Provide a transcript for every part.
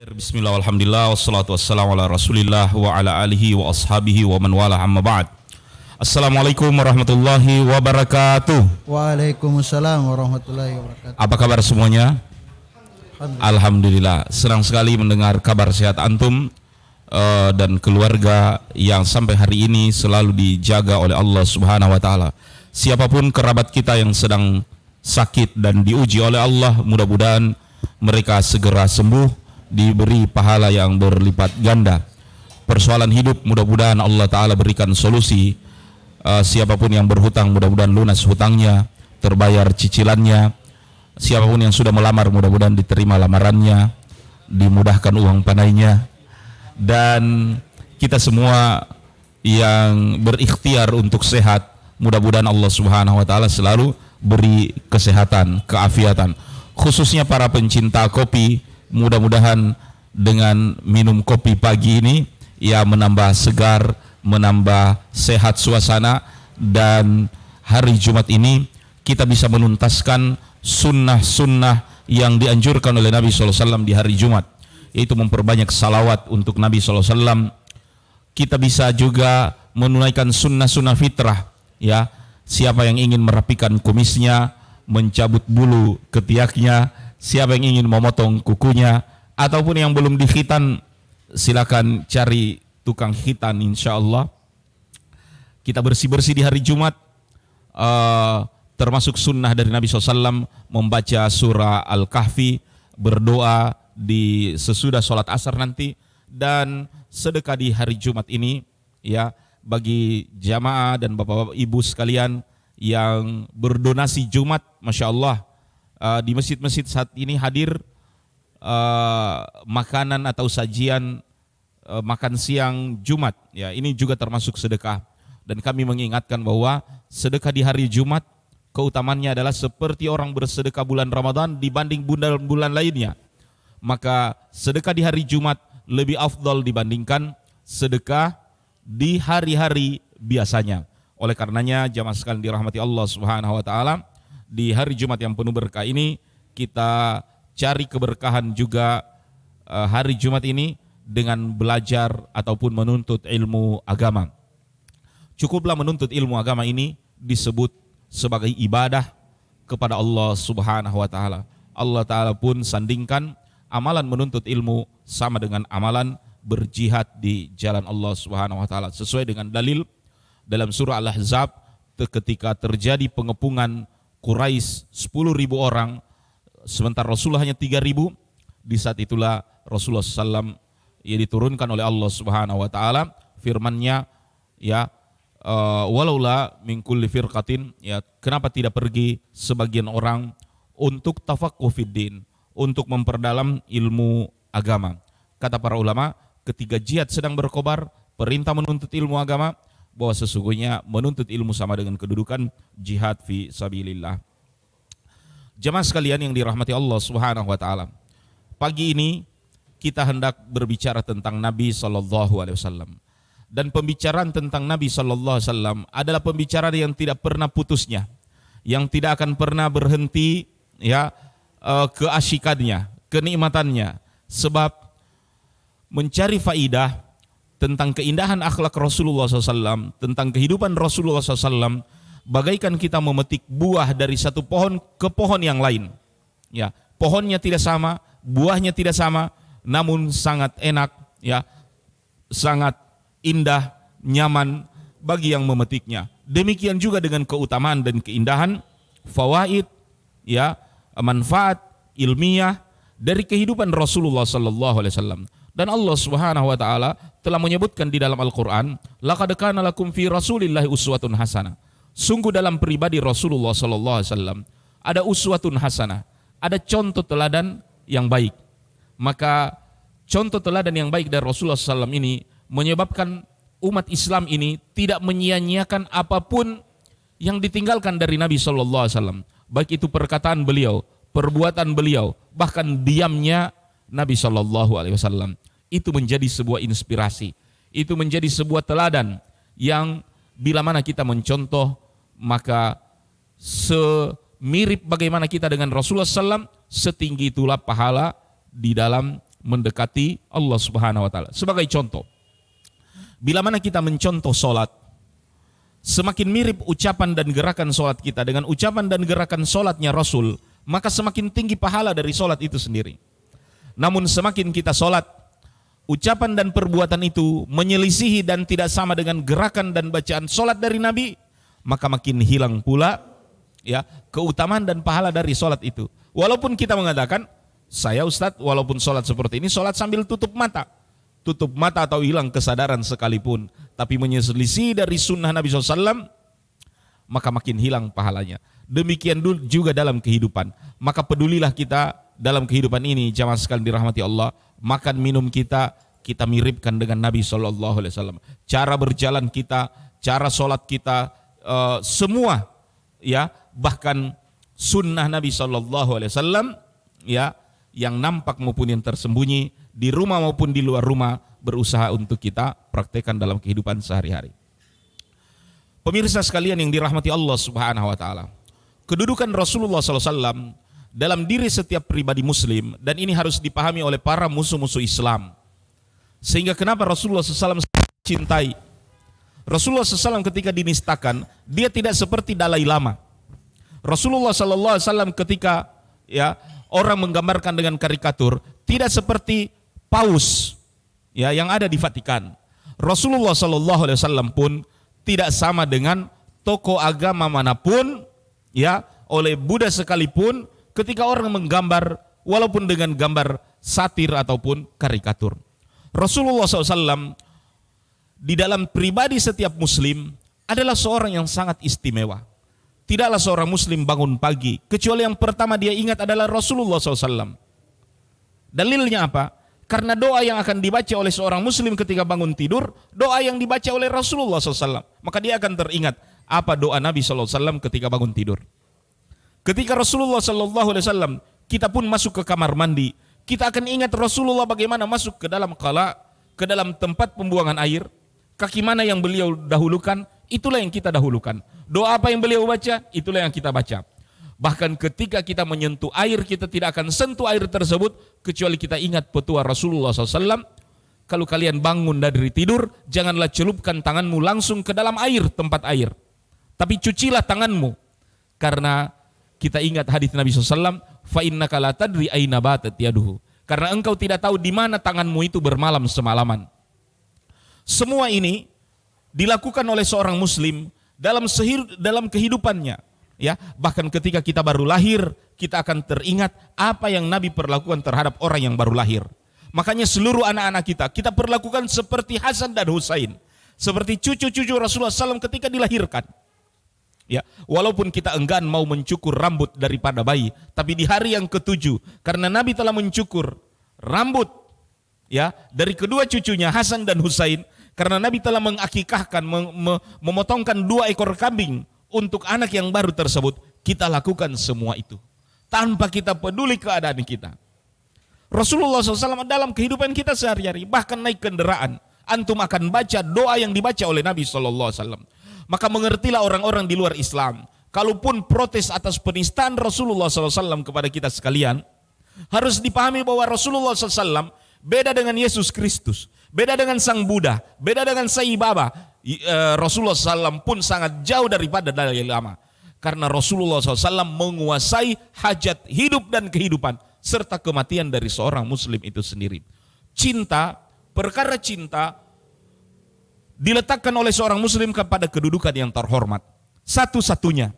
Bismillah, alhamdulillah, wassalatu wassalamu ala rasulillah wa ala alihi wa ashabihi wa man wala amma ba'd. Assalamualaikum warahmatullahi wabarakatuh. Waalaikumsalam warahmatullahi wabarakatuh. Apa kabar semuanya? Alhamdulillah, senang sekali mendengar kabar sehat antum dan keluarga yang sampai hari ini selalu dijaga oleh Allah Subhanahu wa taala. Siapapun kerabat kita yang sedang sakit dan diuji oleh Allah, mudah-mudahan mereka segera sembuh, diberi pahala yang berlipat ganda. Persoalan hidup mudah-mudahan Allah Ta'ala berikan solusi. Siapapun yang berhutang mudah-mudahan lunas hutangnya, terbayar cicilannya. Siapapun yang sudah melamar mudah-mudahan diterima lamarannya, dimudahkan uang panainya. Dan kita semua yang berikhtiar untuk sehat, mudah-mudahan Allah Subhanahu wa taala selalu beri kesehatan, keafiatan. Khususnya para pencinta kopi, mudah-mudahan dengan minum kopi pagi ini ya menambah segar, menambah sehat suasana, dan hari Jumat ini kita bisa menuntaskan sunnah-sunnah yang dianjurkan oleh Nabi SAW di hari Jumat, yaitu memperbanyak salawat untuk Nabi SAW. Kita bisa juga menunaikan sunnah-sunnah fitrah, ya. Siapa yang ingin merapikan kumisnya, mencabut bulu ketiaknya, siapa yang ingin memotong kukunya, ataupun yang belum dikhitan, silakan cari tukang khitan, insya Allah. Kita bersih-bersih di hari Jumat, termasuk sunnah dari Nabi SAW membaca surah Al-Kahfi, berdoa di sesudah sholat asar nanti, dan sedekah di hari Jumat ini, ya, bagi jamaah dan bapak-bapak ibu sekalian yang berdonasi Jumat, Masya Allah. Di masjid-masjid saat ini hadir makanan atau sajian makan siang Jumat, ya, ini juga termasuk sedekah. Dan kami mengingatkan bahwa sedekah di hari Jumat keutamannya adalah seperti orang bersedekah bulan Ramadan dibanding bulan-bulan lainnya. Maka sedekah di hari Jumat lebih afdal dibandingkan sedekah di hari-hari biasanya. Oleh karenanya jamaah sekalian dirahmati Allah Subhanahu wa taala, di hari Jumat yang penuh berkah ini kita cari keberkahan juga hari Jumat ini dengan belajar ataupun menuntut ilmu agama. Cukuplah menuntut ilmu agama ini disebut sebagai ibadah kepada Allah Subhanahu wa taala. Allah taala pun sandingkan amalan menuntut ilmu sama dengan amalan berjihad di jalan Allah Subhanahu wa taala, sesuai dengan dalil dalam surah Al-Ahzab ketika terjadi pengepungan Quraisy 10.000 orang, sementara Rasulullah hanya 3.000. Di saat itulah Rasulullah SAW ia diturunkan oleh Allah Subhanahu wa taala firman-Nya, ya, walaula min kulli firqatin, ya, kenapa tidak pergi sebagian orang untuk tafaqquh fiddin, untuk memperdalam ilmu agama. Kata para ulama, ketika jihad sedang berkobar, perintah menuntut ilmu agama, bahwa sesungguhnya menuntut ilmu sama dengan kedudukan jihad fi sabilillah. Jemaah sekalian yang dirahmati Allah Subhanahu wa taala, pagi ini kita hendak berbicara tentang Nabi sallallahu alaihi wasallam. Dan pembicaraan tentang Nabi sallallahu alaihi wasallam adalah pembicaraan yang tidak pernah putusnya, yang tidak akan pernah berhenti, ya, keasyikannya, kenikmatannya. Sebab mencari faidah tentang keindahan akhlak Rasulullah SAW, tentang kehidupan Rasulullah SAW, bagaikan kita memetik buah dari satu pohon ke pohon yang lain. Ya, pohonnya tidak sama, buahnya tidak sama, namun sangat enak, ya, sangat indah, nyaman bagi yang memetiknya. Demikian juga dengan keutamaan dan keindahan, fawaid, ya, manfaat ilmiah dari kehidupan Rasulullah SAW. Dan Allah Subhanahu wa taala telah menyebutkan di dalam Al-Qur'an, laqad kana lakum fi Rasulillahi uswatun hasanah. Sungguh dalam pribadi Rasulullah sallallahu alaihi wasallam ada uswatun hasanah, ada contoh teladan yang baik. Maka contoh teladan yang baik dari Rasulullah SAW ini menyebabkan umat Islam ini tidak menyia-nyiakan apapun yang ditinggalkan dari Nabi sallallahu alaihi wasallam, baik itu perkataan beliau, perbuatan beliau, bahkan diamnya Nabi sallallahu alaihi wasallam. Itu menjadi sebuah inspirasi, itu menjadi sebuah teladan yang bila mana kita mencontoh, maka semirip bagaimana kita dengan Rasulullah SAW, setinggi itulah pahala di dalam mendekati Allah Subhanahu wa taala. Sebagai contoh, bila mana kita mencontoh solat, semakin mirip ucapan dan gerakan solat kita dengan ucapan dan gerakan solatnya Rasul, maka semakin tinggi pahala dari solat itu sendiri. Namun semakin kita solat, ucapan dan perbuatan itu menyelisihi dan tidak sama dengan gerakan dan bacaan solat dari Nabi, maka makin hilang pula ya keutamaan dan pahala dari solat itu. Walaupun kita mengatakan, saya Ustadz walaupun solat seperti ini, solat sambil tutup mata atau hilang kesadaran sekalipun, tapi menyelisih dari sunnah Nabi SAW, maka makin hilang pahalanya. Demikian juga dalam kehidupan. Maka pedulilah kita dalam kehidupan ini, jamaah sekalian dirahmati Allah, makan minum kita miripkan dengan Nabi SAW. Cara berjalan kita, cara solat kita, semua ya, bahkan sunnah Nabi SAW ya, yang nampak maupun yang tersembunyi, di rumah maupun di luar rumah, berusaha untuk kita praktekkan dalam kehidupan sehari-hari. Pemirsa sekalian yang dirahmati Allah Subhanahu wa taala, kedudukan Rasulullah SAW dalam diri setiap pribadi muslim, dan ini harus dipahami oleh para musuh-musuh Islam. Sehingga kenapa Rasulullah SAW cintai? Rasulullah SAW ketika dinistakan, dia tidak seperti Dalai Lama. Rasulullah SAW ketika ya orang menggambarkan dengan karikatur, tidak seperti paus ya yang ada di Vatikan. Rasulullah SAW pun tidak sama dengan tokoh agama manapun ya, oleh Buddha sekalipun, ketika orang menggambar walaupun dengan gambar satir ataupun karikatur. Rasulullah SAW di dalam pribadi setiap muslim adalah seorang yang sangat istimewa. Tidaklah seorang muslim bangun pagi kecuali yang pertama dia ingat adalah Rasulullah SAW. Dalilnya apa? Karena doa yang akan dibaca oleh seorang muslim ketika bangun tidur, doa yang dibaca oleh Rasulullah SAW. Maka dia akan teringat apa doa Nabi SAW ketika bangun tidur. Ketika Rasulullah SAW, kita pun masuk ke kamar mandi, kita akan ingat Rasulullah bagaimana masuk ke dalam ke dalam tempat pembuangan air. Kaki mana yang beliau dahulukan, itulah yang kita dahulukan. Doa apa yang beliau baca, itulah yang kita baca. Bahkan ketika kita menyentuh air, kita tidak akan sentuh air tersebut kecuali kita ingat petua Rasulullah SAW. Kalau kalian bangun dari tidur, janganlah celupkan tanganmu langsung ke dalam air, tempat air, tapi cucilah tanganmu. Karena kita ingat hadis Nabi SAW, fa innaka la tadri aina batat yaduhu. Karena engkau tidak tahu di mana tanganmu itu bermalam semalaman. Semua ini dilakukan oleh seorang muslim dalam kehidupannya. Ya, bahkan ketika kita baru lahir, kita akan teringat apa yang Nabi perlakukan terhadap orang yang baru lahir. Makanya seluruh anak-anak kita perlakukan seperti Hasan dan Husain, seperti cucu-cucu Rasulullah SAW ketika dilahirkan. Ya, walaupun kita enggan mau mencukur rambut daripada bayi, tapi di hari yang ke-7, karena Nabi telah mencukur rambut ya dari kedua cucunya Hasan dan Husain, karena Nabi telah mengakikahkan, memotongkan 2 ekor kambing untuk anak yang baru tersebut, kita lakukan semua itu tanpa kita peduli keadaan kita. Rasulullah SAW dalam kehidupan kita sehari-hari, bahkan naik kendaraan, antum akan baca doa yang dibaca oleh Nabi SAW. Maka mengertilah orang-orang di luar Islam, kalaupun protes atas penistaan Rasulullah SAW kepada kita sekalian, harus dipahami bahwa Rasulullah SAW beda dengan Yesus Kristus, beda dengan Sang Buddha, beda dengan Sai Baba. Rasulullah SAW pun sangat jauh daripada Dalai Lama. Karena Rasulullah SAW menguasai hajat hidup dan kehidupan serta kematian dari seorang muslim itu sendiri. Cinta, perkara cinta diletakkan oleh seorang muslim kepada kedudukan yang terhormat, satu-satunya.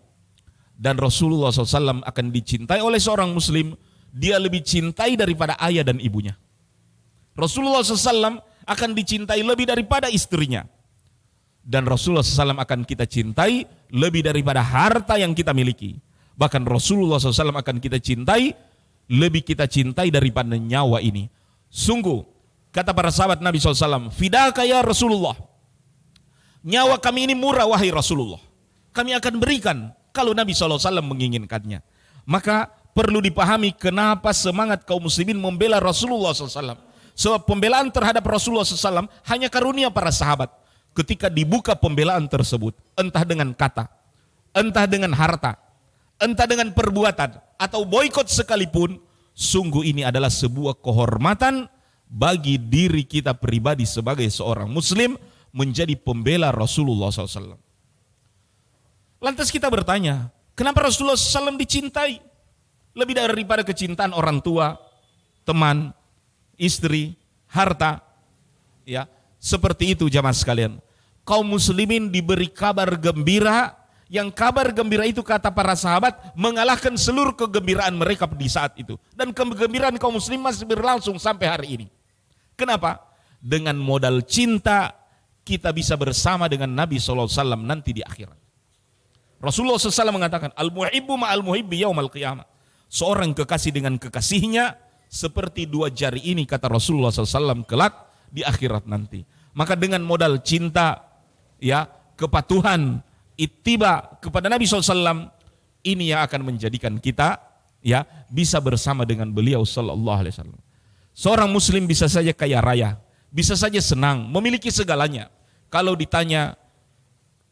Dan Rasulullah SAW akan dicintai oleh seorang muslim, dia lebih cintai daripada ayah dan ibunya. Rasulullah SAW akan dicintai lebih daripada istrinya. Dan Rasulullah SAW akan kita cintai lebih daripada harta yang kita miliki. Bahkan Rasulullah SAW akan kita cintai, lebih kita cintai daripada nyawa ini. Sungguh, kata para sahabat Nabi SAW, fidaka ya Rasulullah, nyawa kami ini murah wahai Rasulullah, kami akan berikan kalau Nabi SAW menginginkannya. Maka perlu dipahami kenapa semangat kaum muslimin membela Rasulullah SAW. Sebab pembelaan terhadap Rasulullah SAW hanya karunia para sahabat. Ketika dibuka pembelaan tersebut, entah dengan kata, entah dengan harta, entah dengan perbuatan, atau boikot sekalipun, sungguh ini adalah sebuah kehormatan bagi diri kita pribadi sebagai seorang muslim menjadi pembela Rasulullah SAW. Lantas kita bertanya, kenapa Rasulullah SAW dicintai lebih daripada kecintaan orang tua, teman, istri, harta? Ya, seperti itu jamaah sekalian. Kaum muslimin diberi kabar gembira, yang kabar gembira itu kata para sahabat mengalahkan seluruh kegembiraan mereka di saat itu. Dan kegembiraan kaum muslim masih berlangsung sampai hari ini. Kenapa? Dengan modal cinta kita bisa bersama dengan Nabi SAW nanti di akhirat. Rasulullah SAW mengatakan, Al-muhibbu ma'al muhibbi yaumal qiyamah. Seorang kekasih dengan kekasihnya seperti dua jari ini, kata Rasulullah SAW, kelak di akhirat nanti. Maka dengan modal cinta, ya, kepatuhan, ittiba kepada Nabi SAW, ini yang akan menjadikan kita, ya, bisa bersama dengan beliau sallallahu alaihi wasallam. Seorang muslim bisa saja kaya raya, bisa saja senang, memiliki segalanya. Kalau ditanya,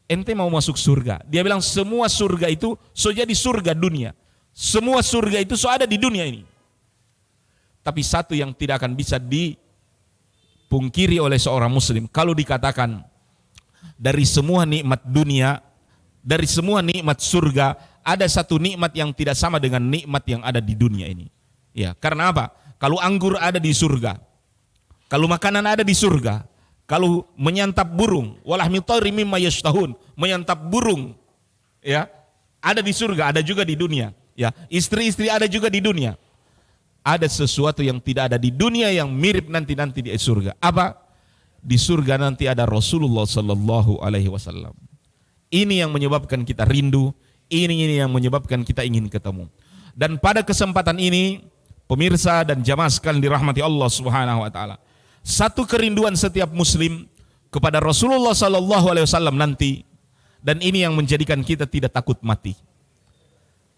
ente mau masuk surga? Dia bilang semua surga itu so jadi surga dunia. Semua surga itu so ada di dunia ini. Tapi satu yang tidak akan bisa dipungkiri oleh seorang muslim, kalau dikatakan dari semua nikmat dunia, dari semua nikmat surga, ada satu nikmat yang tidak sama dengan nikmat yang ada di dunia ini. Ya, karena apa? Kalau anggur ada di surga, kalau makanan ada di surga, kalau menyantap burung, walahmi thairi mimma yashtahun, menyantap burung, ya, ada di surga, ada juga di dunia. Ya, istri-istri ada juga di dunia. Ada sesuatu yang tidak ada di dunia yang mirip nanti di surga. Apa? Di surga nanti ada Rasulullah Sallallahu Alaihi Wasallam. Ini yang menyebabkan kita rindu, ini yang menyebabkan kita ingin ketemu. Dan pada kesempatan ini, pemirsa dan jamaah sekalian dirahmati Allah Subhanahu Wa Taala, satu kerinduan setiap muslim kepada Rasulullah Sallallahu Alaihi Wasallam nanti, dan ini yang menjadikan kita tidak takut mati.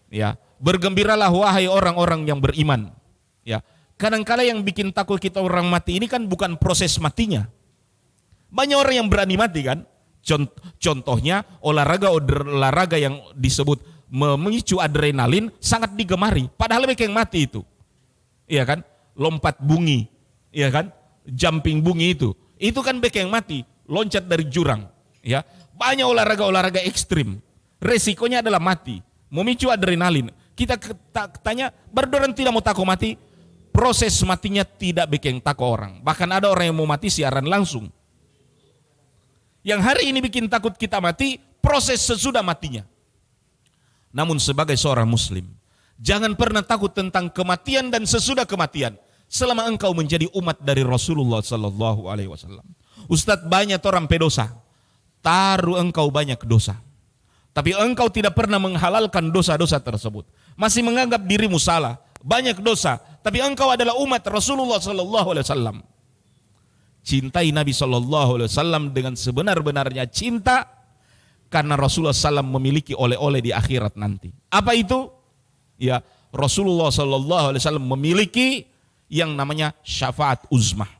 Ya, bergembiralah wahai orang-orang yang beriman. Ya, kadang-kala yang bikin takut kita orang mati ini kan bukan proses matinya. Banyak orang yang berani mati kan. Contohnya olahraga yang disebut memicu adrenalin sangat digemari. Padahal mereka yang mati itu, iya kan? Lompat bungi, iya kan? Jumping bungi itu kan mereka yang mati. Loncat dari jurang, ya. Banyak olahraga ekstrim. Resikonya adalah mati, memicu adrenalin. Kita tanya, berdoran tidak mau takut mati? Proses matinya tidak bikin takut orang. Bahkan ada orang yang mau mati siaran langsung. Yang hari ini bikin takut kita mati, proses sesudah matinya. Namun sebagai seorang muslim, jangan pernah takut tentang kematian dan sesudah kematian, selama engkau menjadi umat dari Rasulullah Sallallahu Alaihi Wasallam. Ustadz, banyak orang pedosa, taruh engkau banyak dosa, tapi engkau tidak pernah menghalalkan dosa-dosa tersebut, masih menganggap dirimu salah, banyak dosa, tapi engkau adalah umat Rasulullah Sallallahu Alaihi Wasallam. Cintai Nabi Sallallahu Alaihi Wasallam dengan sebenar-benarnya cinta, karena Rasulullah SAW memiliki oleh-oleh di akhirat nanti. Apa itu? Ya, Rasulullah Sallallahu Alaihi Wasallam memiliki yang namanya syafaat uzmah,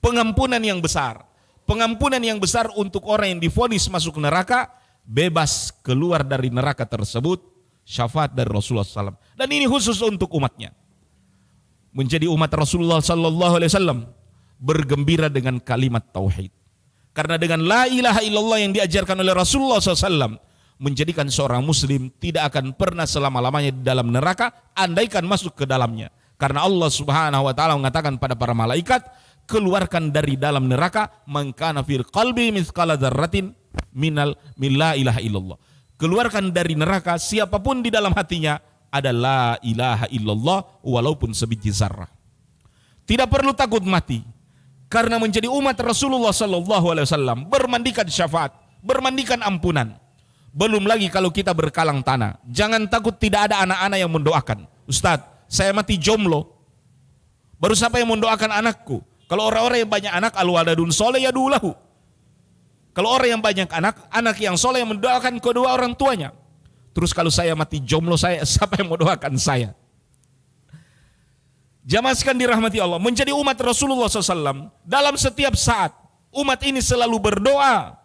pengampunan yang besar, pengampunan yang besar untuk orang yang divonis masuk neraka, bebas keluar dari neraka tersebut, syafaat dari Rasulullah SAW. Dan ini khusus untuk umatnya. Menjadi umat Rasulullah Sallallahu Alaihi Wasallam, bergembira dengan kalimat tauhid. Karena dengan la ilaha illallah yang diajarkan oleh Rasulullah SAW, menjadikan seorang muslim tidak akan pernah selama-lamanya di dalam neraka, andaikan masuk ke dalamnya. Karena Allah Subhanahu Wa Taala mengatakan pada para malaikat, keluarkan dari dalam neraka man kana fil qalbi mithqala dzarratin min la ilaha illallah. Keluarkan dari neraka siapapun di dalam hatinya ada la ilaha illallah walaupun sebiji zarrah. Tidak perlu takut mati. Karena menjadi umat Rasulullah Sallallahu Alaihi Wasallam, bermandikan syafaat, bermandikan ampunan. Belum lagi kalau kita berkalang tanah. Jangan takut tidak ada anak-anak yang mendoakan. Ustadz, saya mati jomblo, baru siapa yang mendoakan anakku? Kalau orang-orang yang banyak anak, al-waladun soleh yadulahu. Kalau orang yang banyak anak, anak yang soleh yang mendoakan kedua orang tuanya. Terus kalau saya mati jomblo, siapa yang mendoakan saya? Jamaah sekalian dirahmati Allah, menjadi umat Rasulullah SAW, dalam setiap saat umat ini selalu berdoa,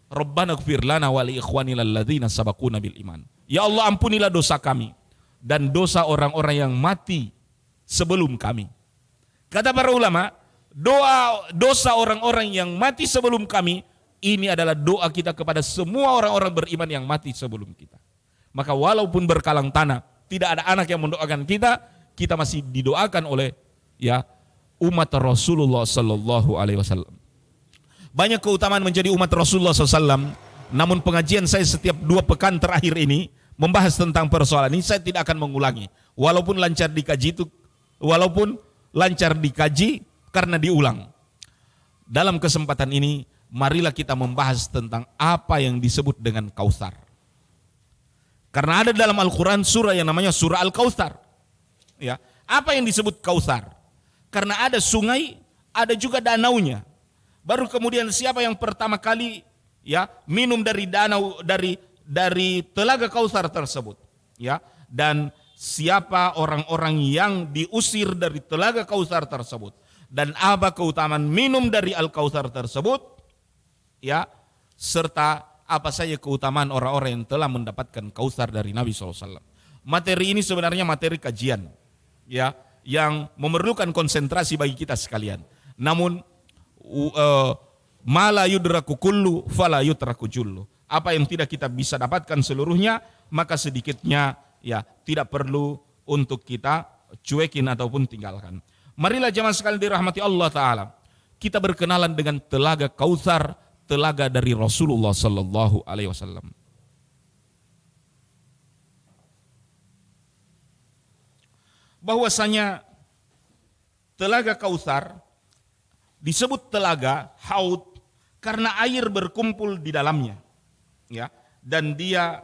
Rabbana ighfir lana wa li ikhwanina alladzina sabaquna bil iman. Ya Allah, ampunilah dosa kami dan dosa orang-orang yang mati sebelum kami. Kata para ulama, dosa orang-orang yang mati sebelum kami, ini adalah doa kita kepada semua orang-orang beriman yang mati sebelum kita. Maka walaupun berkalang tanah, tidak ada anak yang mendoakan kita, kita masih didoakan oleh umat Rasulullah sallallahu alaihi wasallam. Banyak keutamaan menjadi umat Rasulullah SAW. Namun pengajian saya setiap 2 pekan terakhir ini membahas tentang persoalan ini, saya tidak akan mengulangi. Walaupun lancar dikaji karena diulang. Dalam kesempatan ini, marilah kita membahas tentang apa yang disebut dengan Kautsar. Karena ada dalam Al-Quran surah yang namanya surah Al-Kautsar. Ya, apa yang disebut Kautsar? Karena ada sungai, ada juga danaunya. Baru kemudian siapa yang pertama kali minum dari danau dari telaga Kautsar tersebut, dan siapa orang-orang yang diusir dari telaga Kautsar tersebut, dan apa keutamaan minum dari Al-Kautsar tersebut, serta apa saja keutamaan orang-orang yang telah mendapatkan Kautsar dari Nabi SAW. Materi ini sebenarnya materi kajian, yang memerlukan konsentrasi bagi kita sekalian. Namun ma la yudraku kullu fala yutraku jullu. Apa yang tidak kita bisa dapatkan seluruhnya, maka sedikitnya tidak perlu untuk kita cuekin ataupun tinggalkan. Marilah jemaah sekalian dirahmati Allah Ta'ala, kita berkenalan dengan telaga Kautsar, telaga dari Rasulullah sallallahu alaihi wasallam. Bahwasanya telaga Kautsar disebut telaga haud karena air berkumpul di dalamnya, dan dia,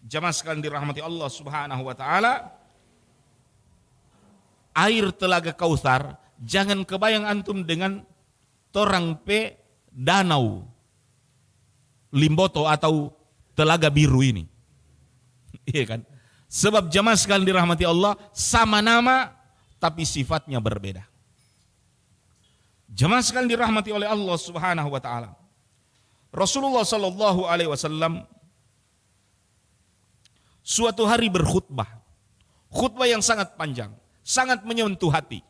jamaah sekalian dirahmati Allah Subhanahu wa taala, air telaga Kautsar jangan kebayang antum dengan torang pe danau Limboto atau telaga biru ini. Iya kan? Sebab jamaah sekalian dirahmati Allah, sama nama tapi sifatnya berbeda. Jemaah sekalian dirahmati oleh Allah Subhanahu wa taala. Rasulullah sallallahu alaihi wasallam suatu hari berkhutbah. Khutbah yang sangat panjang, sangat menyentuh hati.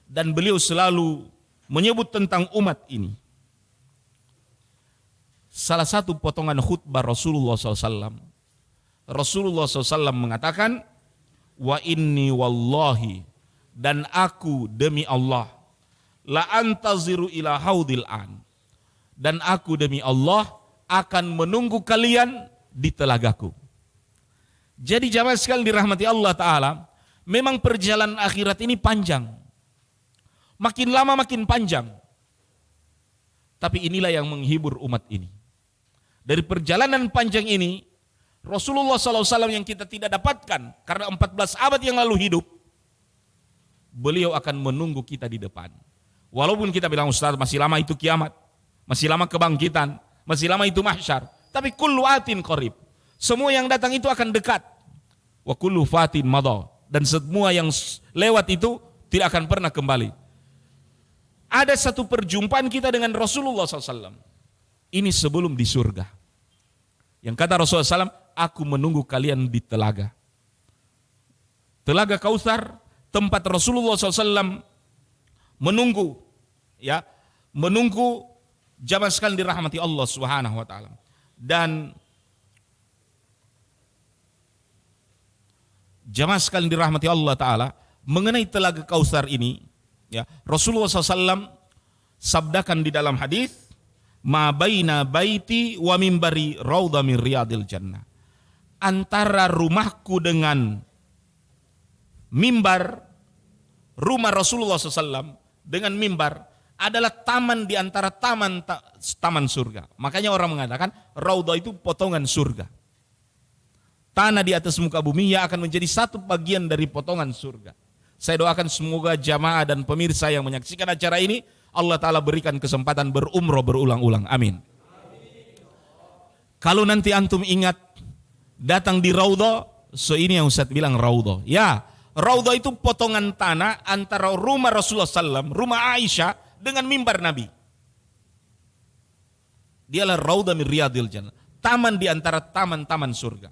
Dan beliau selalu menyebut tentang umat ini. Salah satu potongan khutbah Rasulullah SAW, Rasulullah SAW mengatakan, wa inni wallahi, dan aku demi Allah, la antaziru ila haudil an, dan aku demi Allah akan menunggu kalian di telagaku. Jadi jamaah sekalian dirahmati Allah Ta'ala, memang perjalanan akhirat ini panjang, makin lama makin panjang. Tapi inilah yang menghibur umat ini. Dari perjalanan panjang ini, Rasulullah SAW yang kita tidak dapatkan karena 14 abad yang lalu hidup, beliau akan menunggu kita di depan. Walaupun kita bilang, Ustaz, masih lama itu kiamat, masih lama kebangkitan, masih lama itu mahsyar, tapi kullu atin qarib, semua yang datang itu akan dekat. Wa kullu fatin madha, dan semua yang lewat itu tidak akan pernah kembali. Ada satu perjumpaan kita dengan Rasulullah SAW. Ini sebelum di surga. Yang kata Rasulullah SAW, aku menunggu kalian di telaga. Telaga Kautsar, tempat Rasulullah SAW menunggu, menunggu jamaah sekalian dirahmati Allah Subhanahu wa taala. Dan jamaah sekalian dirahmati Allah Ta'ala, mengenai telaga Kautsar ini, Rasulullah SAW sabdakan di dalam hadis, ma baina baiti wa mimbari raudha min riyadil jannah. Antara rumahku dengan mimbar, rumah Rasulullah SAW dengan mimbar adalah taman di antara taman surga. Makanya orang mengatakan raudha itu potongan surga. Tanah di atas muka bumi yang akan menjadi satu bagian dari potongan surga. Saya doakan semoga jamaah dan pemirsa yang menyaksikan acara ini, Allah Ta'ala berikan kesempatan berumroh berulang-ulang. Amin. Kalau nanti antum ingat datang di raudha, ini yang Ustaz bilang raudha. Raudha itu potongan tanah antara rumah Rasulullah SAW, rumah Aisyah dengan mimbar Nabi. Dialah raudha min riyadil jannah, taman di antara taman-taman surga.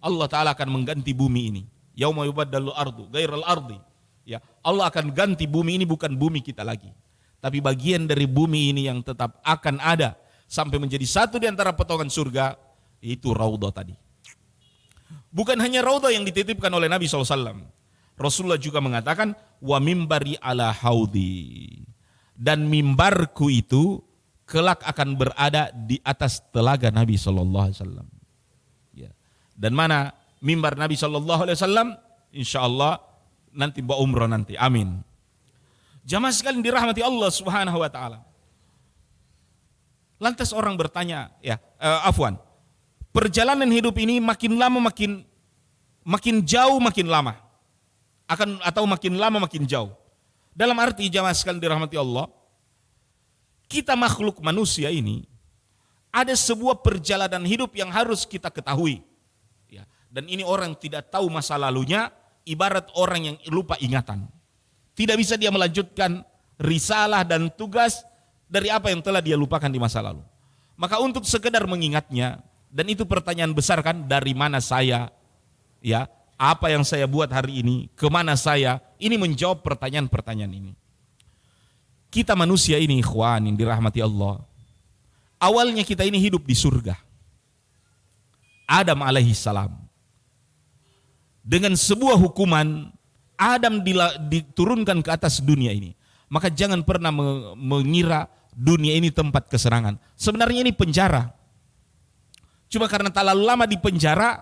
Allah Ta'ala akan mengganti bumi ini. Yauma yubaddalu ardu ghairal ardi. Ya, Allah akan ganti bumi ini bukan bumi kita lagi, tapi bagian dari bumi ini yang tetap akan ada sampai menjadi satu di antara potongan surga, itu raudhah tadi. Bukan hanya raudhah yang dititipkan oleh Nabi SAW. Rasulullah juga mengatakan, wa mimbari ala haudi. Dan mimbarku itu kelak akan berada di atas telaga Nabi SAW. Ya. Dan mana mimbar Nabi SAW? Insya Allah nanti bawa umroh nanti. Amin. Jamaah sekalian dirahmati Allah Subhanahu wa taala. Lantas orang bertanya, perjalanan hidup ini makin lama makin jauh makin lama. Atau makin lama makin jauh. Dalam arti jamaah sekalian dirahmati Allah, kita makhluk manusia ini ada sebuah perjalanan hidup yang harus kita ketahui. Ya, dan ini orang tidak tahu masa lalunya, ibarat orang yang lupa ingatan. Tidak bisa dia melanjutkan risalah dan tugas dari apa yang telah dia lupakan di masa lalu. Maka untuk sekedar mengingatnya, dan itu pertanyaan besar kan, dari mana saya, ya, apa yang saya buat hari ini, kemana saya, ini menjawab pertanyaan-pertanyaan ini. Kita manusia ini, ikhwan yang dirahmati Allah, awalnya kita ini hidup di surga. Adam alaihissalam. Dengan sebuah hukuman, Adam diturunkan ke atas dunia ini. Maka jangan pernah mengira dunia ini tempat kesenangan. Sebenarnya ini penjara. Cuma karena terlalu lama di penjara,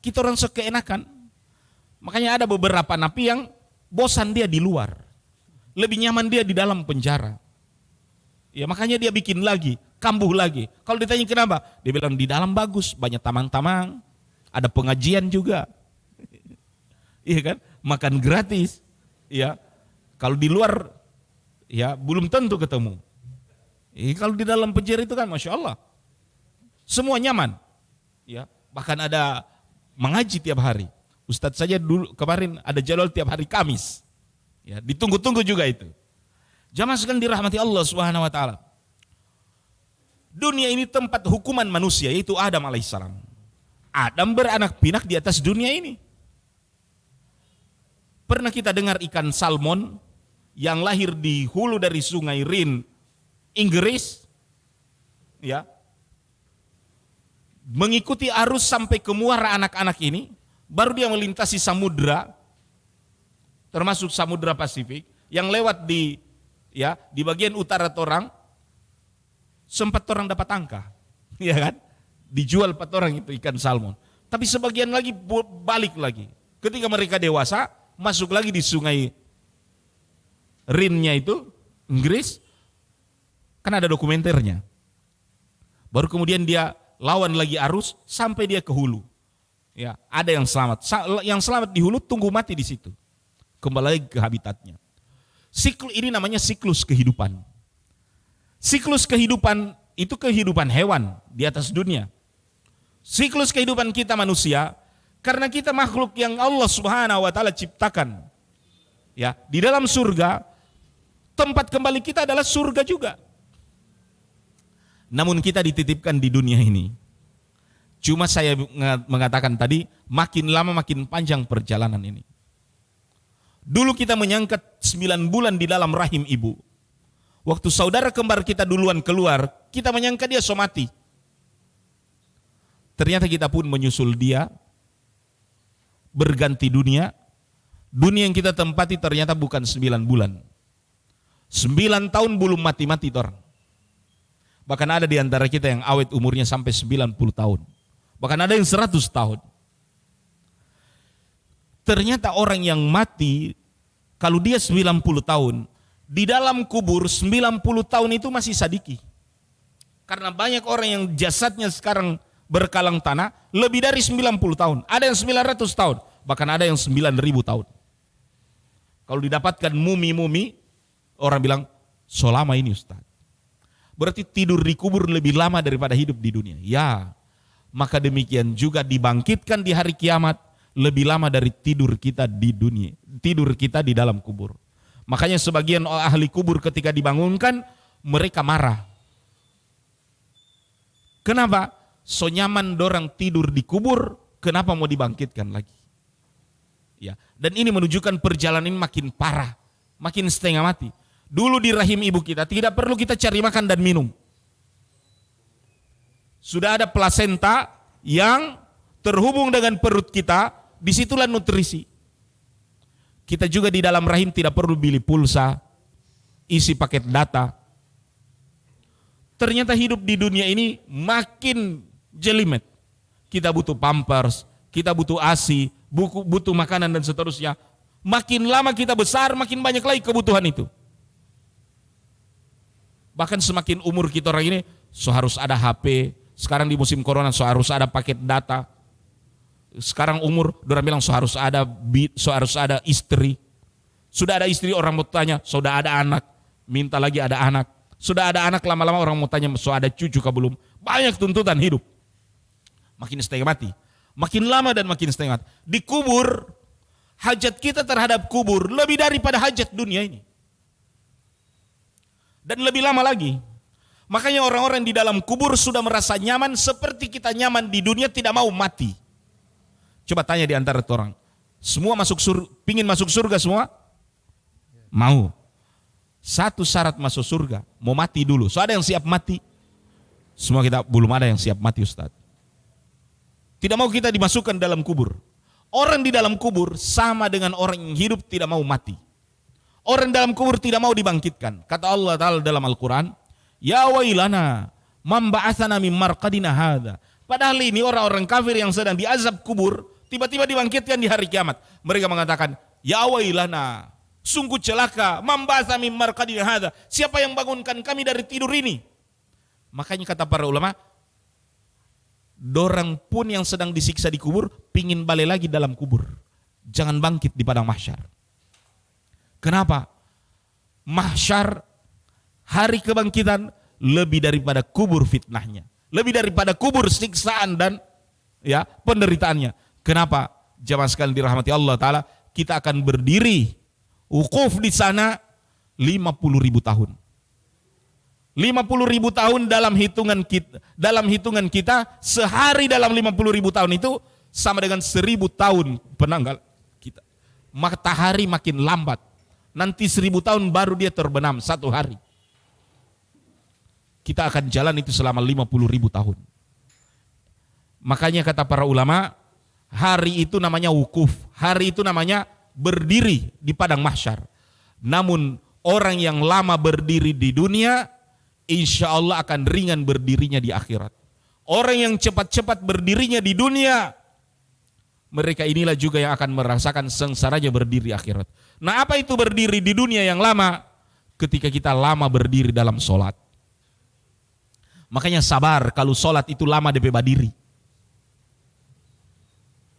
kita orang sekeenakan. Makanya ada beberapa napi yang bosan dia di luar. Lebih nyaman dia di dalam penjara. Ya makanya dia bikin lagi, kambuh lagi. Kalau ditanya kenapa? Dia bilang di dalam bagus, banyak tamang-tamang. Ada pengajian juga, iya kan? Makan gratis, ya. Kalau di luar, ya belum tentu ketemu. Kalau di dalam penjara itu kan, masya Allah, semua nyaman, ya. Bahkan ada mengaji tiap hari. Ustadz saja dulu kemarin ada jadwal tiap hari Kamis, ya. Ditunggu-tunggu juga itu. Jamaah sekalian dirahmati Allah Subhanahu Wa Taala. Dunia ini tempat hukuman manusia, yaitu Adam alaihissalam. Adam beranak pinak di atas dunia ini. Pernah kita dengar ikan salmon yang lahir di hulu dari sungai Rin, Inggris, ya, mengikuti arus sampai ke muara anak-anak ini, baru dia melintasi samudra, termasuk samudra Pasifik, yang lewat di bagian utara torang, sempat orang dapat angka, ya kan? Dijual 4 orang itu ikan salmon. Tapi sebagian lagi balik lagi. Ketika mereka dewasa, masuk lagi di sungai Rinnya itu, Inggris, kan ada dokumenternya. Baru kemudian dia lawan lagi arus sampai dia ke hulu. Ya, ada yang selamat. Yang selamat di hulu tunggu mati di situ. Kembali lagi ke habitatnya. Siklus ini namanya siklus kehidupan. Siklus kehidupan itu kehidupan hewan di atas dunia. Siklus kehidupan kita manusia, karena kita makhluk yang Allah Subhanahu wa taala ciptakan. Ya, di dalam surga, tempat kembali kita adalah surga juga. Namun kita dititipkan di dunia ini. Cuma saya mengatakan tadi, makin lama makin panjang perjalanan ini. Dulu kita menyangka 9 bulan di dalam rahim ibu. Waktu saudara kembar kita duluan keluar, kita menyangka dia so mati. Ternyata kita pun menyusul dia, berganti dunia. Dunia yang kita tempati ternyata bukan 9 bulan. 9 tahun belum mati-mati orang. Bahkan ada di antara kita yang awet umurnya sampai 90 tahun. Bahkan ada yang 100 tahun. Ternyata orang yang mati, kalau dia 90 tahun, di dalam kubur 90 tahun itu masih sadiki. Karena banyak orang yang jasadnya sekarang berkalang tanah lebih dari 90 tahun. Ada yang 900 tahun, bahkan ada yang 9.000 tahun. Kalau didapatkan mumi-mumi, orang bilang, so lama ini Ustaz. Berarti tidur di kubur lebih lama daripada hidup di dunia. Ya, maka demikian juga dibangkitkan di hari kiamat lebih lama dari tidur kita di dunia, tidur kita di dalam kubur. Makanya sebagian ahli kubur ketika dibangunkan, mereka marah. Kenapa? So nyaman dorang tidur di kubur, kenapa mau dibangkitkan lagi? Ya, dan ini menunjukkan perjalanan ini makin parah, makin setengah mati. Dulu di rahim ibu kita tidak perlu kita cari makan dan minum. Sudah ada plasenta yang terhubung dengan perut kita, disitulah nutrisi. Kita juga di dalam rahim tidak perlu beli pulsa, isi paket data. Ternyata hidup di dunia ini makin jelimet. Kita butuh pampers, kita butuh ASI, butuh makanan dan seterusnya. Makin lama kita besar, makin banyak lagi kebutuhan itu. Bahkan semakin umur kita orang ini, harus ada HP. Sekarang di musim corona, harus ada paket data. Sekarang umur, orang bilang harus ada istri. Sudah ada istri, orang mau tanya, sudah ada anak. Minta lagi ada anak. Sudah ada anak, lama-lama orang mau tanya, sudah ada cucu kah belum? Banyak tuntutan hidup. Makin setengah mati. Makin lama dan makin setengah mati. Di kubur, hajat kita terhadap kubur lebih daripada hajat dunia ini. Dan lebih lama lagi. Makanya orang-orang di dalam kubur sudah merasa nyaman seperti kita nyaman di dunia, tidak mau mati. Coba tanya di antara orang, semua pingin masuk surga semua? Mau. Satu syarat masuk surga, mau mati dulu. So ada yang siap mati? Semua kita belum ada yang siap mati, Ustaz. Tidak mau kita dimasukkan dalam kubur. Orang di dalam kubur sama dengan orang yang hidup tidak mau mati. Orang dalam kubur tidak mau dibangkitkan. Kata Allah Ta'ala dalam Al-Quran, ya wailana man ba'athana min marqadina hadha. Padahal ini orang-orang kafir yang sedang diazab kubur, tiba-tiba dibangkitkan di hari kiamat. Mereka mengatakan, ya wailana, sungguh celaka, man ba'athana min marqadina hadha. Siapa yang bangunkan kami dari tidur ini? Makanya kata para ulama, dorang pun yang sedang disiksa di kubur, pingin balik lagi dalam kubur. Jangan bangkit di padang mahsyar. Kenapa? Mahsyar, hari kebangkitan, lebih daripada kubur fitnahnya. Lebih daripada kubur siksaan dan penderitaannya. Kenapa? Jamaah sekalian dirahmati Allah Ta'ala, kita akan berdiri wukuf di sana 50.000 tahun. 50.000 tahun dalam hitungan kita, sehari dalam 50.000 tahun itu sama dengan 1.000 tahun penanggal kita. Matahari makin lambat. Nanti 1.000 tahun baru dia terbenam satu hari. Kita akan jalan itu selama 50.000 tahun. Makanya kata para ulama, hari itu namanya wukuf. Hari itu namanya berdiri di padang mahsyar. Namun orang yang lama berdiri di dunia, insya Allah akan ringan berdirinya di akhirat. Orang yang cepat-cepat berdirinya di dunia, mereka inilah juga yang akan merasakan sengsaranya berdiri akhirat. Nah, apa itu berdiri di dunia yang lama? Ketika kita lama berdiri dalam sholat. Makanya sabar kalau sholat itu lama DP berdiri.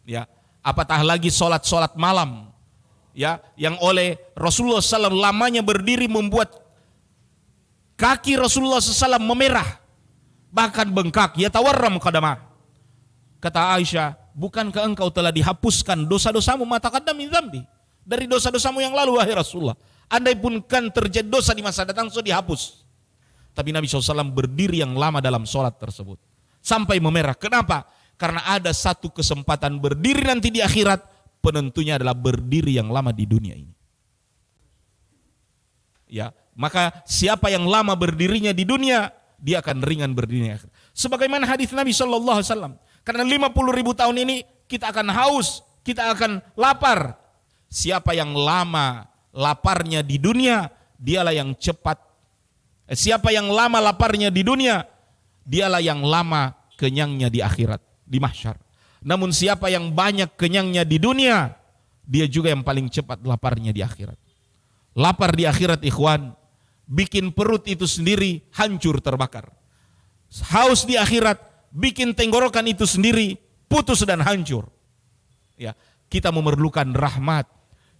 Ya, apatah lagi sholat malam. Ya, yang oleh Rasulullah SAW lamanya berdiri membuat kaki Rasulullah SAW memerah, bahkan bengkak. Ya tawarram qadamah. Kata Aisyah, bukankah engkau telah dihapuskan dosa-dosamu mata qadam min dzambi? Dari dosa-dosamu yang lalu wahai Rasulullah. Andai pun kan terjadi dosa di masa datang sudah dihapus. Tapi Nabi SAW berdiri yang lama dalam sholat tersebut. Sampai memerah. Kenapa? Karena ada satu kesempatan berdiri nanti di akhirat. Penentunya adalah berdiri yang lama di dunia ini. Ya, maka siapa yang lama berdirinya di dunia, dia akan ringan berdirinya. Sebagaimana hadis Nabi SAW. Karena 50.000 tahun ini kita akan haus, kita akan lapar. Siapa yang lama laparnya di dunia, dialah yang cepat. Siapa yang lama laparnya di dunia, dialah yang lama kenyangnya di akhirat, di mahsyar. Namun siapa yang banyak kenyangnya di dunia, dia juga yang paling cepat laparnya di akhirat. Lapar di akhirat ikhwan, bikin perut itu sendiri hancur terbakar. Haus di akhirat, bikin tenggorokan itu sendiri putus dan hancur. Ya, kita memerlukan rahmat,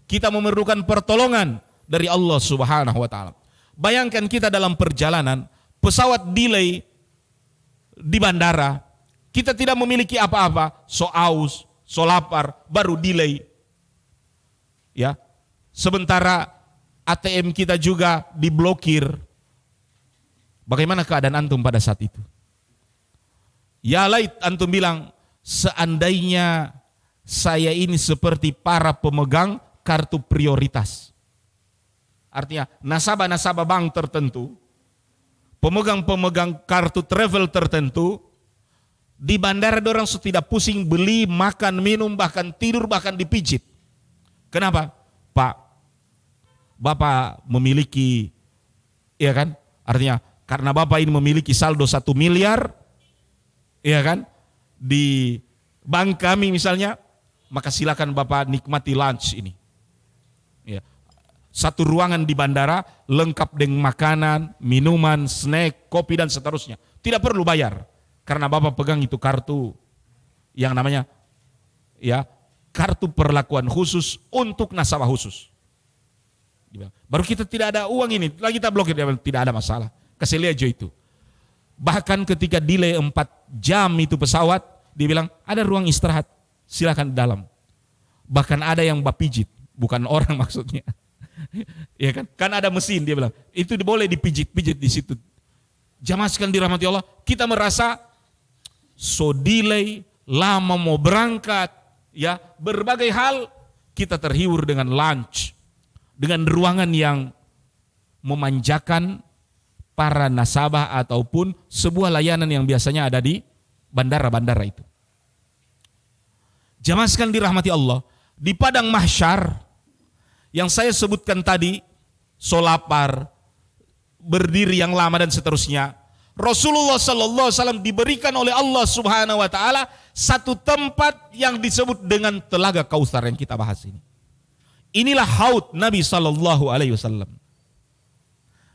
kita memerlukan pertolongan dari Allah Subhanahu wa taala. Bayangkan kita dalam perjalanan, pesawat delay di bandara, kita tidak memiliki apa-apa, so aus, so lapar, baru delay. Ya. Sementara ATM kita juga diblokir. Bagaimana keadaan antum pada saat itu? Ya lait antum bilang, seandainya saya ini seperti para pemegang kartu prioritas. Artinya nasabah-nasabah bank tertentu, pemegang-pemegang kartu travel tertentu, di bandara dorang tidak pusing beli, makan, minum, bahkan tidur, bahkan dipijit. Kenapa? Pak, Bapak memiliki, ya kan? Artinya karena Bapak ini memiliki saldo 1 miliar, ya kan? Di bank kami misalnya, maka silakan Bapak nikmati lunch ini. Ya. Satu ruangan di bandara lengkap dengan makanan, minuman, snack, kopi dan seterusnya. Tidak perlu bayar karena Bapak pegang itu kartu yang namanya ya kartu perlakuan khusus untuk nasabah khusus. Baru kita tidak ada uang ini, lagi kita blokir, tidak ada masalah. Kasih lihat aja itu. Bahkan ketika delay 4 jam itu pesawat, dia bilang ada ruang istirahat, silakan di dalam. Bahkan ada yang bapijit, bukan orang maksudnya. Ya kan? Kan ada mesin, dia bilang. Itu boleh dipijit-pijit di situ. Jamaah sekalian dirahmati Allah, kita merasa so delay, lama mau berangkat, ya, berbagai hal kita terhibur dengan lunch, dengan ruangan yang memanjakan para nasabah ataupun sebuah layanan yang biasanya ada di bandara-bandara itu. Jamaah sekalian dirahmati Allah, di padang mahsyar yang saya sebutkan tadi, solapar, berdiri yang lama dan seterusnya, Rasulullah sallallahu alaihi wasallam diberikan oleh Allah Subhanahu wa taala satu tempat yang disebut dengan telaga Kautsar yang kita bahas ini. Inilah haud Nabi sallallahu alaihi wasallam.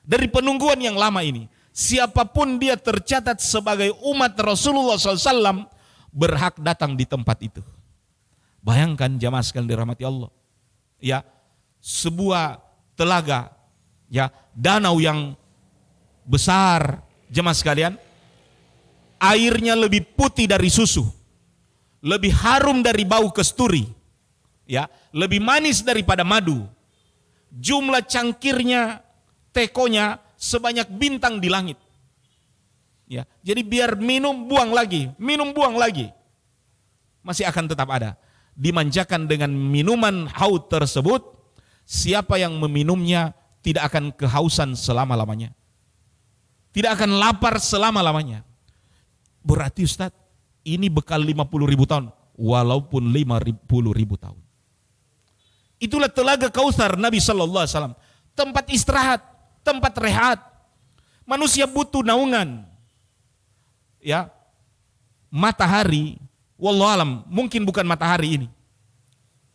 Dari penungguan yang lama ini, siapapun dia tercatat sebagai umat Rasulullah sallallahu alaihi wasallam berhak datang di tempat itu. Bayangkan jamaah sekalian dirahmati Allah. Ya, sebuah telaga, ya, danau yang besar, jemaah sekalian, airnya lebih putih dari susu, lebih harum dari bau kasturi, ya, lebih manis daripada madu. Jumlah cangkirnya, tekonya sebanyak bintang di langit. Ya, jadi biar minum buang lagi, minum buang lagi, masih akan tetap ada. Dimanjakan dengan minuman haud tersebut, siapa yang meminumnya tidak akan kehausan selama-lamanya. Tidak akan lapar selama-lamanya. Berarti Ustaz, ini bekal 50.000 tahun. Walaupun 50.000 tahun. Itulah telaga Kautsar Nabi sallallahu alaihi wasallam. Tempat istirahat, tempat rehat. Manusia butuh naungan. Ya. Matahari, wallahu alam, mungkin bukan matahari ini.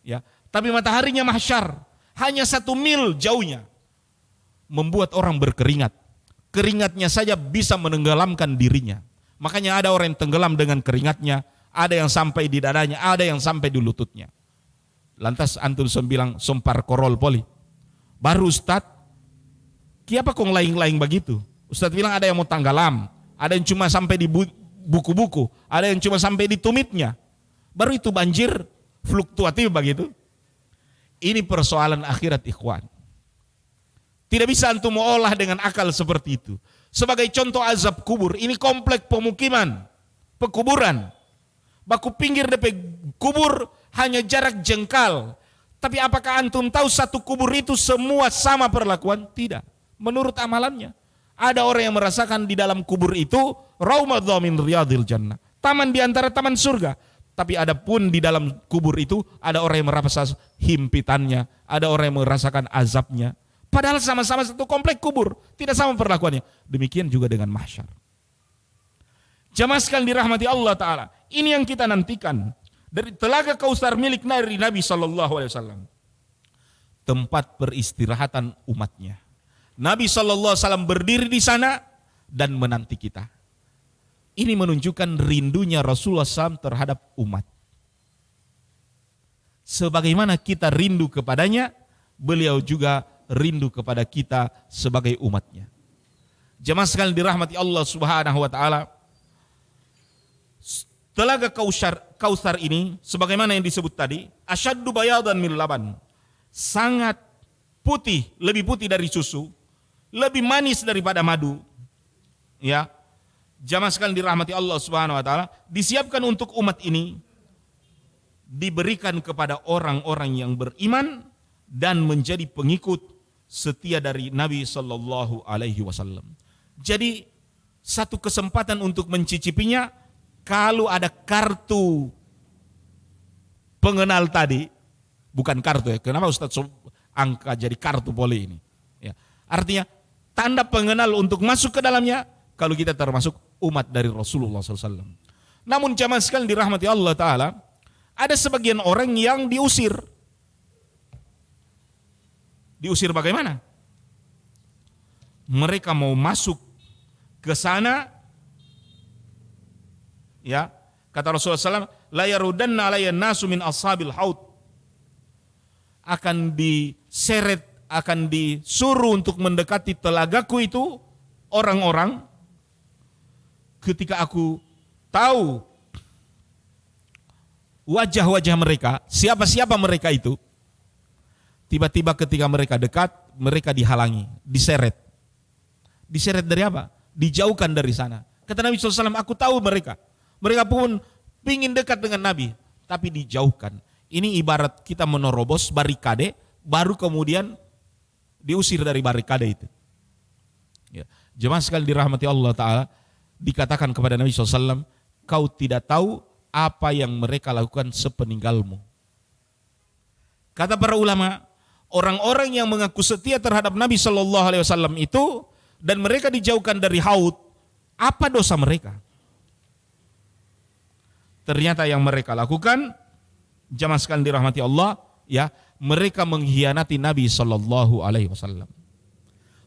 Ya, tapi mataharinya mahsyar, hanya 1 mil jauhnya. Membuat orang berkeringat. Keringatnya saja bisa menenggelamkan dirinya. Makanya ada orang yang tenggelam dengan keringatnya, ada yang sampai di dadanya, ada yang sampai di lututnya. Lantas antum bilang sompar korol poli. Baru Ustaz, kiapa kong laing-laing begitu? Ustaz bilang ada yang mau tenggelam, ada yang cuma sampai di buku-buku, ada yang cuma sampai di tumitnya. Baru itu banjir fluktuatif begitu. Ini persoalan akhirat ikhwan. Tidak bisa antum olah dengan akal seperti itu. Sebagai contoh azab kubur, ini komplek pemukiman, pekuburan. Baku pinggir DP kubur hanya jarak jengkal. Tapi apakah antum tahu satu kubur itu semua sama perlakuan? Tidak. Menurut amalannya. Ada orang yang merasakan di dalam kubur itu raumadha min riyadil jannah, taman di antara taman surga. Tapi ada pun di dalam kubur itu ada orang yang merasakan himpitannya, ada orang yang merasakan azabnya. Padahal sama-sama satu komplek kubur, tidak sama perlakuannya. Demikian juga dengan mahsyar. Jamaah sekalian dirahmati Allah Ta'ala, ini yang kita nantikan dari telaga Kautsar milik Nabi sallallahu alaihi wasallam. Tempat peristirahatan umatnya. Nabi sallallahu alaihi wasallam berdiri di sana dan menanti kita. Ini menunjukkan rindunya Rasulullah SAW terhadap umat. Sebagaimana kita rindu kepadanya, beliau juga rindu kepada kita sebagai umatnya. Jemaah sekalian dirahmati Allah Subhanahu wa taala. Telaga Kautsar ini sebagaimana yang disebut tadi, asyaddu bayadan min laban. Sangat putih, lebih putih dari susu, lebih manis daripada madu. Ya. Jamaah sekalian dirahmati Allah Subhanahu wa taala, disiapkan untuk umat ini diberikan kepada orang-orang yang beriman dan menjadi pengikut setia dari Nabi Sallallahu Alaihi Wasallam. Jadi satu kesempatan untuk mencicipinya kalau ada kartu pengenal tadi, bukan kartu ya. Kenapa Ustaz angka jadi kartu boleh ini? Ya, artinya tanda pengenal untuk masuk ke dalamnya kalau kita termasuk umat dari Rasulullah SAW. Namun jamaah sekalian dirahmati Allah Ta'ala, ada sebagian orang yang diusir. Diusir bagaimana? Mereka mau masuk ke sana, ya, kata Rasulullah SAW, la yarudanna alayya nasu min ashabil haud. Akan diseret, akan disuruh untuk mendekati telagaku itu orang-orang ketika aku tahu wajah-wajah mereka, siapa-siapa mereka itu, tiba-tiba ketika mereka dekat, mereka dihalangi, diseret. Diseret dari apa? Dijauhkan dari sana. Kata Nabi SAW, aku tahu mereka. Mereka pun ingin dekat dengan Nabi, tapi dijauhkan. Ini ibarat kita menerobos barikade, baru kemudian diusir dari barikade itu. Ya. Jemaah sekali dirahmati Allah Ta'ala, dikatakan kepada Nabi SAW, kau tidak tahu apa yang mereka lakukan sepeninggalmu. Kata para ulama, orang-orang yang mengaku setia terhadap Nabi SAW itu, dan mereka dijauhkan dari haud, apa dosa mereka? Ternyata yang mereka lakukan, jamaah sekalian dirahmati Allah, ya, mereka mengkhianati Nabi SAW.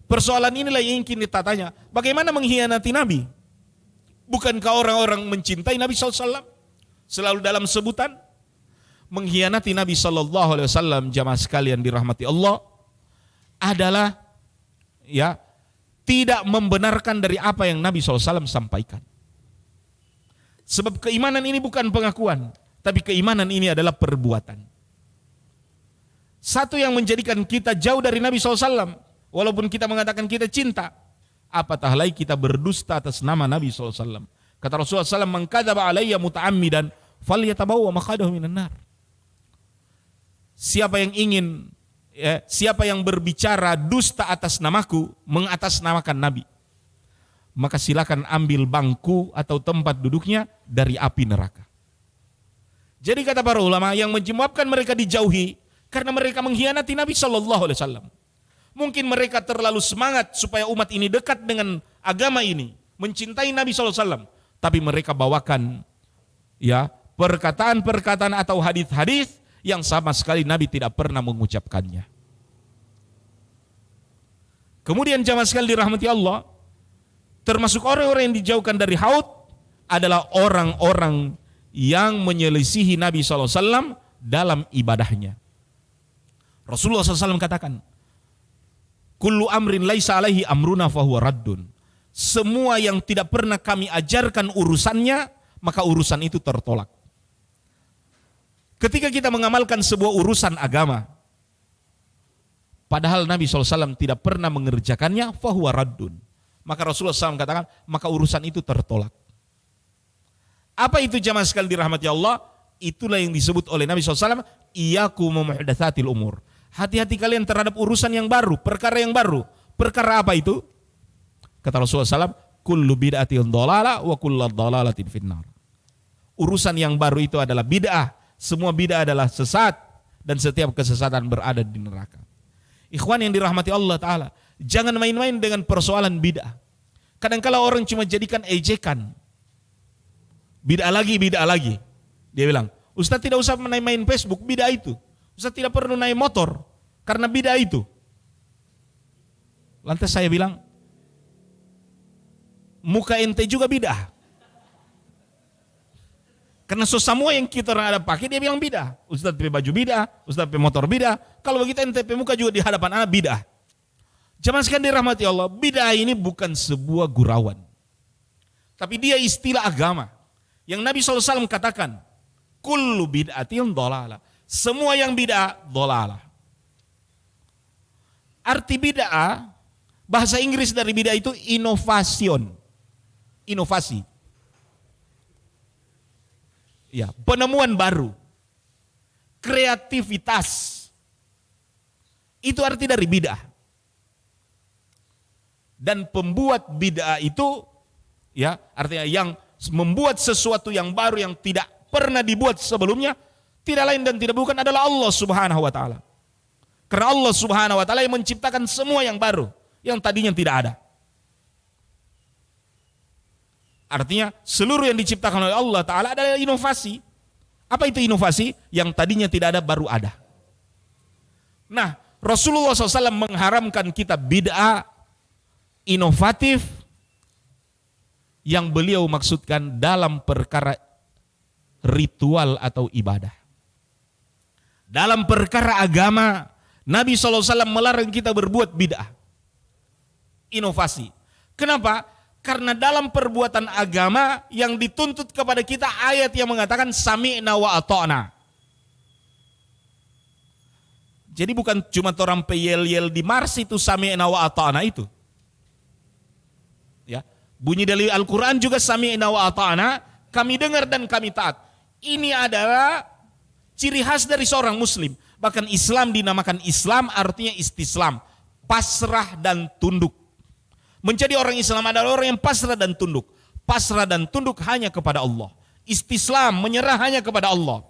Persoalan inilah yang ingin kita tanya, bagaimana mengkhianati Nabi? Bukankah orang-orang mencintai Nabi SAW? Selalu dalam sebutan mengkhianati Nabi SAW, jamaah sekalian dirahmati Allah, adalah ya tidak membenarkan dari apa yang Nabi SAW sampaikan. Sebab keimanan ini bukan pengakuan, tapi keimanan ini adalah perbuatan. Satu yang menjadikan kita jauh dari Nabi SAW, walaupun kita mengatakan kita cinta, apatah lagi kita berdusta atas nama Nabi SAW. Kata Rasulullah SAW, man kadzaba alayya muta'ammidan falyatabawwa maq'adahu minan nar. Siapa yang berbicara dusta atas namaku, mengatasnamakan Nabi, maka silakan ambil bangku atau tempat duduknya dari api neraka. Jadi kata para ulama, yang menyebabkan mereka dijauhi karena mereka mengkhianati Nabi SAW. Mungkin mereka terlalu semangat supaya umat ini dekat dengan agama ini, mencintai Nabi SAW, tapi mereka bawakan ya perkataan-perkataan atau hadis-hadis yang sama sekali Nabi tidak pernah mengucapkannya. Kemudian jamaah sekalian dirahmati Allah, termasuk orang-orang yang dijauhkan dari haud adalah orang-orang yang menyelisihi Nabi SAW dalam ibadahnya. Rasulullah SAW katakan, kullu amrin laisa alaihi amruna fahuwa raddun. Semua yang tidak pernah kami ajarkan urusannya, maka urusan itu tertolak. Ketika kita mengamalkan sebuah urusan agama, padahal Nabi SAW tidak pernah mengerjakannya, fahuwa raddun. Maka Rasulullah SAW katakan, maka urusan itu tertolak. Apa itu jamaah sekalian dirahmati Allah? Itulah yang disebut oleh Nabi SAW, iyyakum muhdatsatil umur. Hati-hati kalian terhadap urusan yang baru, perkara yang baru. Perkara apa itu? Kata Rasulullah SAW, kullu bid'atin dhalalah wa kullu dhalalatin finnar. Urusan yang baru itu adalah bid'ah. Semua bid'ah adalah sesat, dan setiap kesesatan berada di neraka. Ikhwan yang dirahmati Allah Ta'ala, jangan main-main dengan persoalan bid'ah. Kadang-kala orang cuma jadikan ejekan. Bid'ah lagi. Dia bilang, Ustaz tidak usah main-main Facebook, bid'ah itu. Ustaz tidak perlu naik motor, karena bid'ah itu. Lantas saya bilang, muka ente juga bid'ah. Karena semua yang kita orang ada pakai dia bilang bid'ah. Ustaz pakai baju bid'ah, Ustaz pakai motor bid'ah. Kalau begitu ente pakai muka juga di hadapan anak bid'ah. Jemaah sekalian dirahmati Allah, bid'ah ini bukan sebuah gurauan, tapi dia istilah agama. Yang Nabi SAW katakan, kullu bid'atin dhalalah. Semua yang bid'ah, dhalalah. Arti bid'ah, bahasa Inggris dari bid'ah itu innovation. Inovasi. Ya, penemuan baru. kreativitas. Itu arti dari bid'ah. Dan pembuat bid'ah itu ya, artinya yang membuat sesuatu yang baru yang tidak pernah dibuat sebelumnya, tidak lain dan tidak bukan adalah Allah Subhanahu wa taala. Karena Allah Subhanahu wa taala yang menciptakan semua yang baru, yang tadinya tidak ada. Artinya seluruh yang diciptakan oleh Allah taala adalah inovasi. Apa itu inovasi? Yang tadinya tidak ada baru ada. Nah, Rasulullah SAW mengharamkan kita bid'ah inovatif yang beliau maksudkan dalam perkara ritual atau ibadah. Dalam perkara agama, Nabi SAW melarang kita berbuat bid'ah, inovasi. Kenapa? Karena dalam perbuatan agama yang dituntut kepada kita ayat yang mengatakan sami'na wa ata'na. Jadi bukan cuma orang peyel-yel di Mars itu sami'na wa ata'na itu. Ya, bunyi dari Al-Qur'an juga sami'na wa ata'na, kami dengar dan kami taat. Ini adalah ciri khas dari seorang muslim. Bahkan Islam dinamakan Islam artinya istislam, pasrah dan tunduk. Menjadi orang Islam adalah orang yang pasrah dan tunduk. Pasrah dan tunduk hanya kepada Allah. Istislam, menyerah hanya kepada Allah.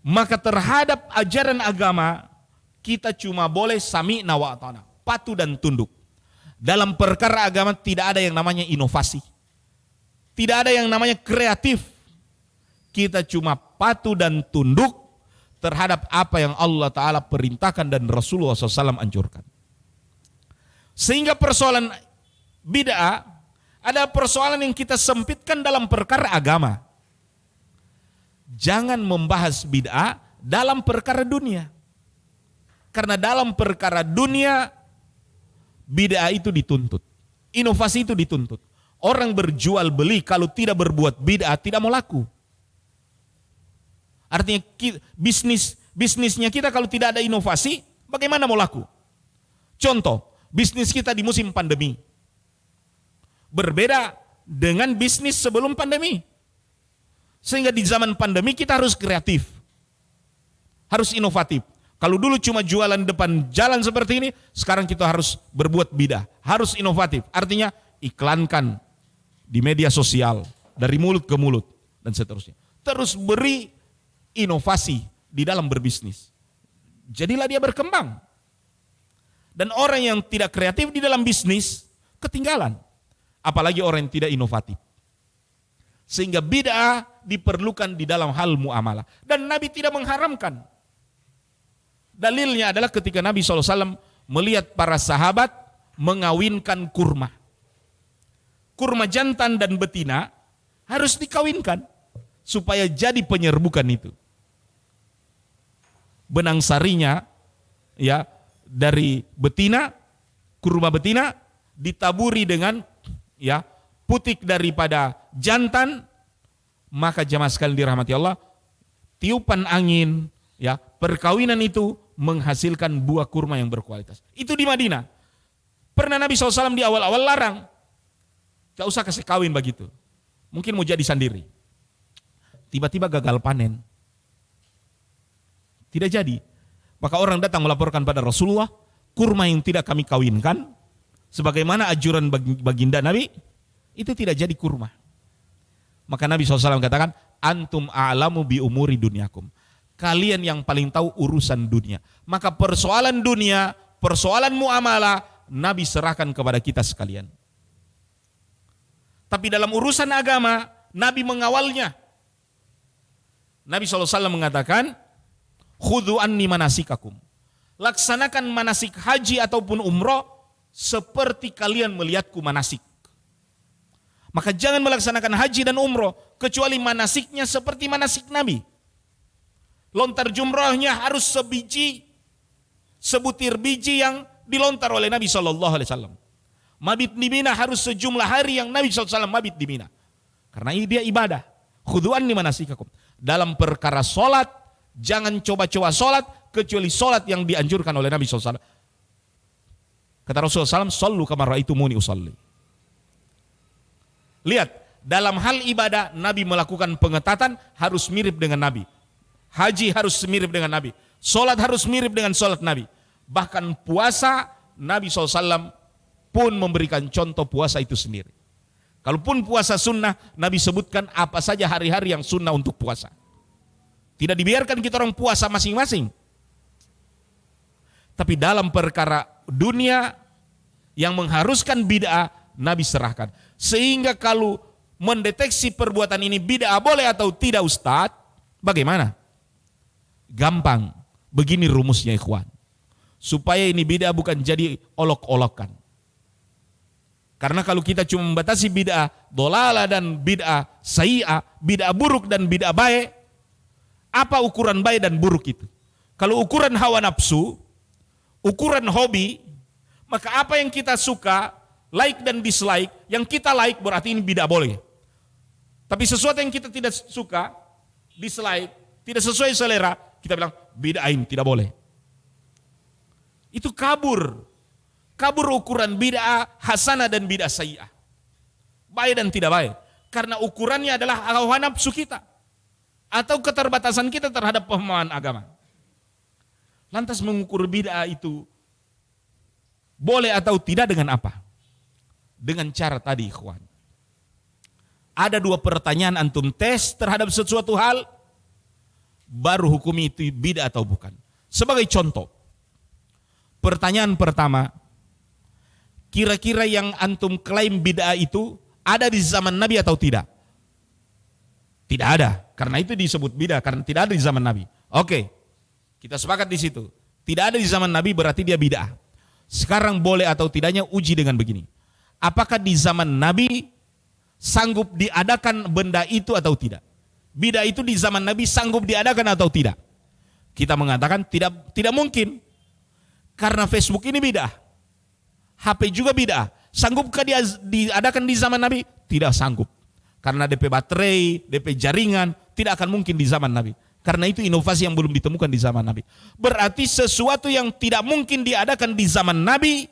Maka terhadap ajaran agama kita cuma boleh sami'na wa ata'na, patuh dan tunduk. Dalam perkara agama tidak ada yang namanya inovasi. Tidak ada yang namanya kreatif. Kita cuma patuh dan tunduk terhadap apa yang Allah Ta'ala perintahkan dan Rasulullah SAW anjurkan. Sehingga persoalan bid'ah ada persoalan yang kita sempitkan dalam perkara agama. Jangan membahas bid'ah dalam perkara dunia. Karena dalam perkara dunia, bid'ah itu dituntut. Inovasi itu dituntut. Orang berjual beli kalau tidak berbuat bid'ah tidak mau laku. Artinya bisnisnya kita kalau tidak ada inovasi, bagaimana mau laku? Contoh, bisnis kita di musim pandemi. Berbeda dengan bisnis sebelum pandemi. Sehingga di zaman pandemi kita harus kreatif. Harus inovatif. Kalau dulu cuma jualan depan jalan seperti ini, sekarang kita harus berbuat bid'ah, harus inovatif. Artinya iklankan di media sosial, dari mulut ke mulut, dan seterusnya. Terus beri inovasi di dalam berbisnis. Jadilah dia berkembang. Dan orang yang tidak kreatif di dalam bisnis, ketinggalan. Apalagi orang yang tidak inovatif. Sehingga bid'ah diperlukan di dalam hal muamalah. Dan Nabi tidak mengharamkan. Dalilnya adalah ketika Nabi SAW melihat para sahabat mengawinkan kurma. Kurma jantan dan betina harus dikawinkan supaya jadi penyerbukan itu. Benang sarinya ya dari betina, kurma betina ditaburi dengan ya putik daripada jantan, maka jamaah sekalian dirahmati Allah, tiupan angin ya perkawinan itu menghasilkan buah kurma yang berkualitas. Itu di Madinah. Pernah Nabi SAW di awal-awal larang. Gak usah kasih kawin begitu. Mungkin mau jadi sendiri. Tiba-tiba gagal panen. Tidak jadi. Maka orang datang melaporkan pada Rasulullah, kurma yang tidak kami kawinkan, sebagaimana ajuran baginda Nabi, itu tidak jadi kurma. Maka Nabi SAW katakan, antum a'lamu bi umuri dunyakum. Kalian yang paling tahu urusan dunia. Maka persoalan dunia, persoalan muamalah, Nabi serahkan kepada kita sekalian. Tapi dalam urusan agama, Nabi mengawalnya. Nabi SAW mengatakan, khudhu anni manasikakum. Laksanakan manasik haji ataupun umroh seperti kalian melihatku manasik. Maka jangan melaksanakan haji dan umroh kecuali manasiknya seperti manasik Nabi. Lontar jumrahnya harus sebutir biji yang dilontar oleh Nabi SAW. Mabit di Mina harus sejumlah hari yang Nabi SAW mabit di Mina. Karena ini dia ibadah. Khudu'an li manasikakum. Dalam perkara solat, jangan coba-coba solat kecuali solat yang dianjurkan oleh Nabi SAW. Kata Rasulullah SAW, sallu kama ra'aitumuni usalli. Lihat, dalam hal ibadah Nabi melakukan pengetatan harus mirip dengan Nabi. haji harus mirip dengan Nabi, sholat harus mirip dengan sholat Nabi. Bahkan puasa, Nabi SAW pun memberikan contoh puasa itu sendiri. Kalaupun puasa sunnah, Nabi sebutkan apa saja hari-hari yang sunnah untuk puasa. Tidak dibiarkan kita orang puasa masing-masing. Tapi dalam perkara dunia yang mengharuskan bid'ah, Nabi serahkan. Sehingga kalau mendeteksi perbuatan ini bid'ah boleh atau tidak Ustadz, bagaimana? Gampang, begini rumusnya ikhwan. Supaya ini bid'ah bukan jadi olok-olokan. Karena kalau kita cuma membatasi bid'ah dolalah dan bid'ah sayyi'ah, bid'ah buruk dan bid'ah baik, apa ukuran baik dan buruk itu? Kalau ukuran hawa nafsu, ukuran hobi, maka apa yang kita suka, like dan dislike, yang kita like berarti ini bid'ah boleh. Tapi sesuatu yang kita tidak suka, dislike, tidak sesuai selera, kita bilang bid'ah ini tidak boleh. Itu kabur ukuran bid'ah hasanah dan bid'ah sayyi'ah, baik dan tidak baik. Karena ukurannya adalah hawa nafsu kita atau keterbatasan kita terhadap pemahaman agama. Lantas mengukur bid'ah itu boleh atau tidak dengan apa? Dengan cara tadi ikhwan. Ada 2 pertanyaan antum tes terhadap sesuatu hal, baru hukumi itu bid'ah atau bukan. Sebagai contoh, pertanyaan pertama, kira-kira yang antum klaim bid'ah itu ada di zaman Nabi atau tidak? Tidak ada, karena itu disebut bid'ah, karena tidak ada di zaman Nabi. Oke, kita sepakat di situ. Tidak ada di zaman Nabi berarti dia bid'ah. Sekarang boleh atau tidaknya uji dengan begini. Apakah di zaman Nabi sanggup diadakan benda itu atau tidak? Bid'ah itu di zaman Nabi sanggup diadakan atau tidak? Kita mengatakan tidak mungkin. Karena Facebook ini bid'ah. HP juga bid'ah. Sanggupkah dia diadakan di zaman Nabi? Tidak sanggup. Karena DP baterai, DP jaringan tidak akan mungkin di zaman Nabi. Karena itu inovasi yang belum ditemukan di zaman Nabi. Berarti sesuatu yang tidak mungkin diadakan di zaman Nabi,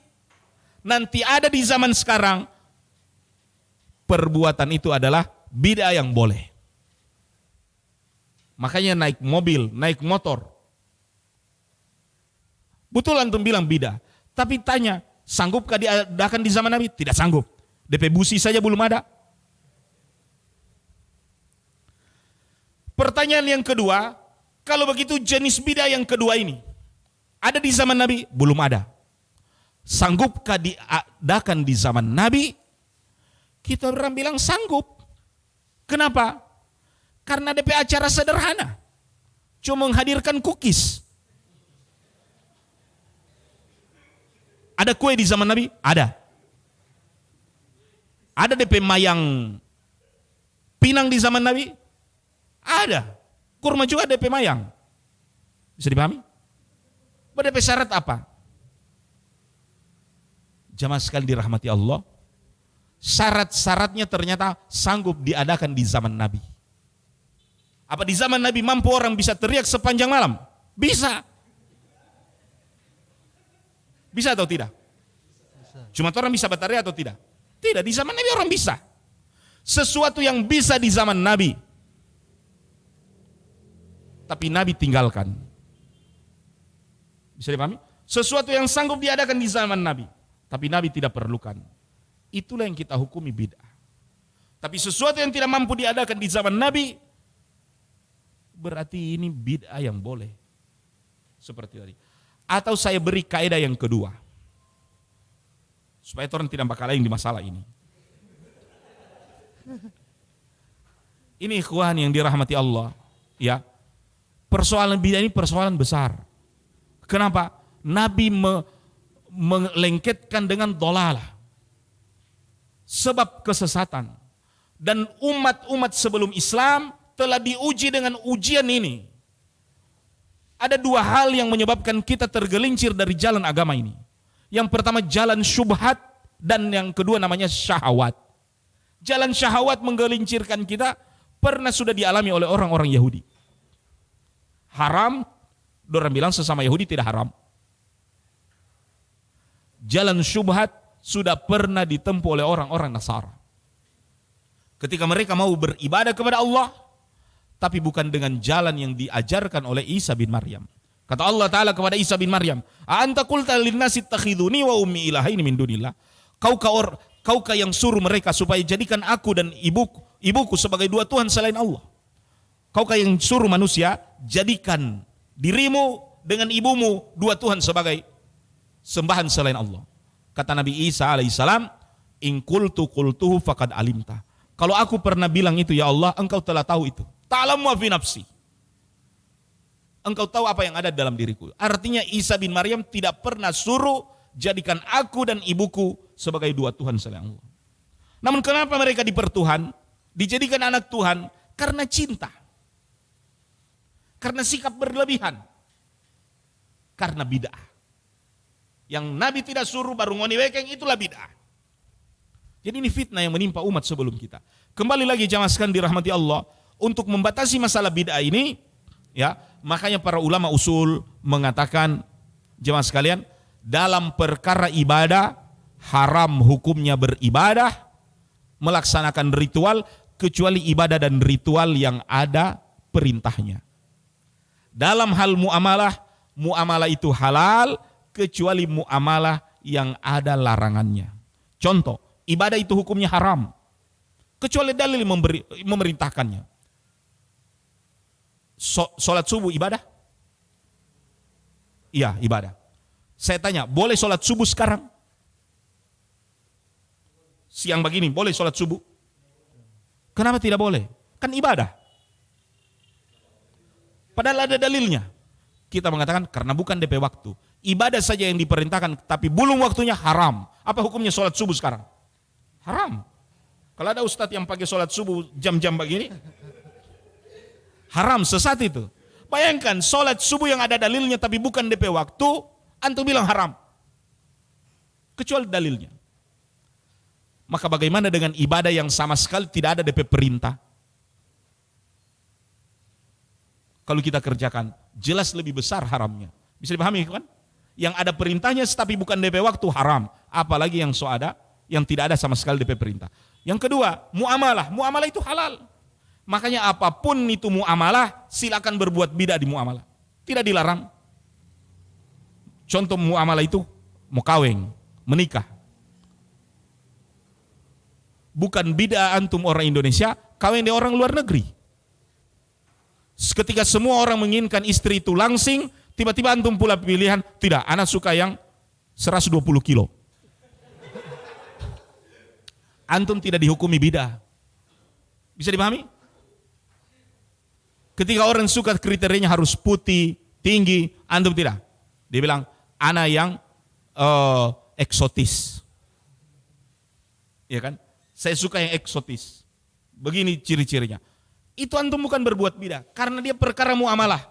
nanti ada di zaman sekarang, perbuatan itu adalah bid'ah yang boleh. Makanya naik mobil, naik motor, betul antum bilang bid'ah. Tapi tanya, sanggupkah diadakan di zaman Nabi? Tidak sanggup. DP busi saja belum ada. Pertanyaan yang kedua, kalau begitu jenis bid'ah yang kedua ini ada di zaman Nabi? Belum ada. Sanggupkah diadakan di zaman Nabi? Kita orang bilang sanggup. Kenapa? Karena DP acara sederhana. Cuma menghadirkan cookies. Ada kue di zaman Nabi? Ada. Ada DP mayang pinang di zaman Nabi? Ada. Kurma juga DP mayang. Bisa dipahami? DP syarat apa? Jamaah sekali dirahmati Allah, syarat-syaratnya ternyata sanggup diadakan di zaman Nabi. Apa di zaman Nabi mampu orang bisa teriak sepanjang malam? Bisa. Bisa atau tidak? Cuma orang bisa berteriak atau tidak? Tidak, di zaman Nabi orang bisa. Sesuatu yang bisa di zaman Nabi, tapi Nabi tinggalkan. Bisa dipahami? Sesuatu yang sanggup diadakan di zaman Nabi, tapi Nabi tidak perlukan. Itulah yang kita hukumi bid'ah. Tapi sesuatu yang tidak mampu diadakan di zaman Nabi, berarti ini bid'ah yang boleh. Seperti tadi. Atau saya beri kaidah yang kedua, supaya orang tidak bakal lain di masalah ini. Ini ikhwan yang dirahmati Allah, ya. Persoalan bid'ah ini persoalan besar. Kenapa? Nabi melengketkan dengan dolalah. Sebab kesesatan. Dan umat-umat sebelum Islam telah diuji dengan ujian ini. Ada 2 hal yang menyebabkan kita tergelincir dari jalan agama ini. Yang pertama jalan syubhat, dan yang kedua namanya syahwat. Jalan syahwat menggelincirkan kita pernah sudah dialami oleh orang-orang Yahudi. Haram, orang bilang sesama Yahudi tidak haram. Jalan syubhat sudah pernah ditempuh oleh orang-orang Nasara. Ketika mereka mau beribadah kepada Allah, tapi bukan dengan jalan yang diajarkan oleh Isa bin Maryam. Kata Allah Ta'ala kepada Isa bin Maryam, "Anta qulta lin-nasi ittakhiduni wa ummi ilahaini min dunillah." Kaukah yang suruh mereka supaya jadikan aku dan ibuku sebagai dua Tuhan selain Allah? Kaukah yang suruh manusia jadikan dirimu dengan ibumu dua Tuhan sebagai sembahan selain Allah? Kata Nabi Isa alaihissalam, "In qultuhu faqad alimta." Kalau aku pernah bilang itu ya Allah, engkau telah tahu itu. Ta'lamu ma fi nafsi. Engkau tahu apa yang ada dalam diriku. Artinya Isa bin Maryam tidak pernah suruh jadikan aku dan ibuku sebagai dua Tuhan selain Allah. Namun kenapa mereka dipertuhan, dijadikan anak Tuhan? Karena cinta. Karena sikap berlebihan. Karena bid'ah. Yang Nabi tidak suruh baru ngoni wekeng, itulah bid'ah. Jadi ini fitnah yang menimpa umat sebelum kita. Kembali lagi jamaah sekalian dirahmati Allah, untuk membatasi masalah bid'ah ini, ya, makanya para ulama usul mengatakan, jemaah sekalian, dalam perkara ibadah haram hukumnya beribadah, melaksanakan ritual, kecuali ibadah dan ritual yang ada perintahnya. Dalam hal muamalah itu halal, kecuali muamalah yang ada larangannya. Contoh, ibadah itu hukumnya haram, kecuali dalil memerintahkannya. Sholat subuh ibadah? Iya, ibadah. Saya tanya, boleh sholat subuh sekarang? Siang begini, boleh sholat subuh? Kenapa tidak boleh? Kan ibadah. Padahal ada dalilnya. Kita mengatakan karena bukan DP waktu. Ibadah saja yang diperintahkan, tapi belum waktunya, haram. Apa hukumnya sholat subuh sekarang? Haram. Kalau ada ustadz yang pakai sholat subuh jam-jam begini, haram, sesat itu. Bayangkan sholat subuh yang ada dalilnya tapi bukan DP waktu, antum bilang haram. Kecuali dalilnya. Maka bagaimana dengan ibadah yang sama sekali tidak ada DP perintah? Kalau kita kerjakan, jelas lebih besar haramnya. Bisa dipahami kan? Yang ada perintahnya tapi bukan DP waktu, haram. Apalagi yang yang tidak ada sama sekali DP perintah. Yang kedua, muamalah. Muamalah itu halal. Makanya apapun itu muamalah, silakan berbuat bid'ah di muamalah. Tidak dilarang. Contoh muamalah itu, mau kawin, menikah. Bukan bid'ah antum orang Indonesia, kawin di orang luar negeri. Ketika semua orang menginginkan istri itu langsing, tiba-tiba antum pula pilihan, tidak, anak suka yang 120 kilo. Antum tidak dihukumi bid'ah. Bisa dipahami? Ketika orang suka kriterianya harus putih, tinggi, antum tidak. Dia bilang, anak yang eksotis. Ya kan? Saya suka yang eksotis. Begini ciri-cirinya. Itu antum bukan berbuat bid'ah, karena dia perkara muamalah.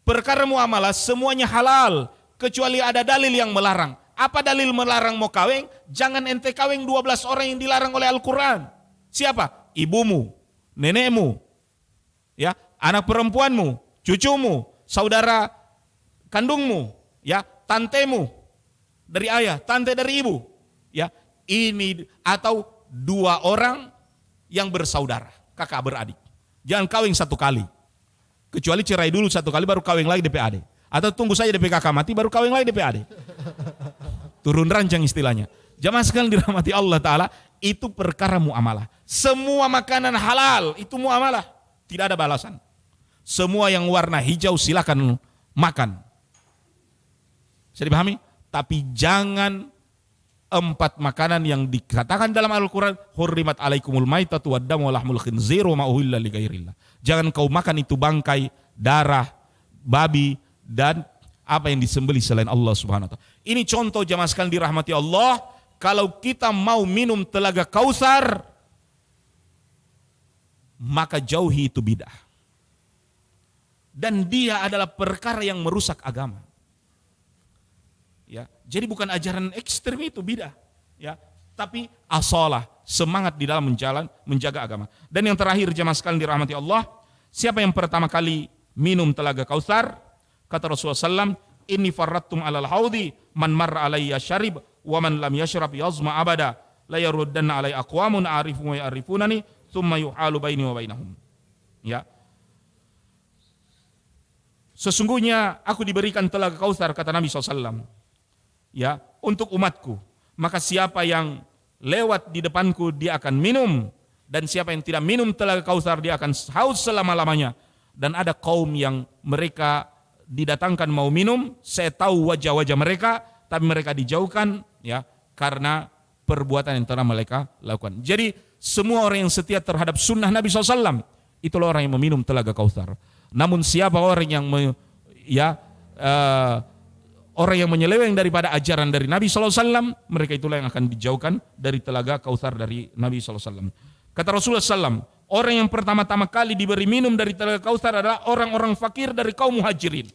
Perkara muamalah semuanya halal, kecuali ada dalil yang melarang. Apa dalil melarang mau kawin? Jangan ente kawin 12 orang yang dilarang oleh Al-Quran. Siapa? Ibumu, nenekmu, ya, anak perempuanmu, cucumu, saudara kandungmu, ya, tantemu dari ayah, tante dari ibu, ya, ini atau 2 orang yang bersaudara, kakak beradik. Jangan kawin 1 kali. Kecuali cerai dulu 1 kali baru kawin lagi DP adik. Atau tunggu saja DP kakak mati baru kawin lagi DP adik. Turun ranjang istilahnya. Jamaah sekalian dirahmati Allah Ta'ala, itu perkara muamalah. Semua makanan halal itu muamalah. Tidak ada balasan. Semua yang warna hijau silakan makan. Bisa dipahami? Tapi jangan 4 makanan yang dikatakan dalam Al-Quran, hurrimat alaikumul maitatu waddamu wa lahmul khinzir wa ma uhilla li ghairillah. Jangan kau makan itu bangkai, darah, babi, dan apa yang disembelih selain Allah Subhanahu wa ta'ala. Ini contoh jamaah sekalian dirahmati Allah, kalau kita mau minum telaga Kautsar, maka jauhi itu bid'ah. Dan dia adalah perkara yang merusak agama. Ya, jadi bukan ajaran ekstrem itu bid'ah, ya, tapi asalah, semangat di dalam menjaga agama. Dan yang terakhir jemaah sekalian dirahmati Allah, siapa yang pertama kali minum telaga Kautsar? Kata Rasulullah SAW, inni farrattum alal haudi man marra alayya syarib wa man lam yashrab yazma abada la yaruddanna alay aqwamun arifu wa ya'rifunani thumma yuhalu baini wa bainahum. Ya. Sesungguhnya aku diberikan telaga Kautsar, kata Nabi SAW, ya, untuk umatku. Maka siapa yang lewat di depanku dia akan minum, dan siapa yang tidak minum telaga Kautsar dia akan haus selama-lamanya. Dan ada kaum yang mereka didatangkan mau minum, saya tahu wajah-wajah mereka, tapi mereka dijauhkan, ya, karena perbuatan yang telah mereka lakukan. Jadi semua orang yang setia terhadap sunnah Nabi SAW, itulah orang yang meminum telaga Kautsar. Namun siapa orang yang orang yang menyeleweng daripada ajaran dari Nabi SAW, mereka itulah yang akan dijauhkan dari telaga Kautsar dari Nabi SAW. Kata Rasulullah SAW, orang yang pertama-tama kali diberi minum dari telaga Kautsar adalah orang-orang fakir dari kaum muhajirin.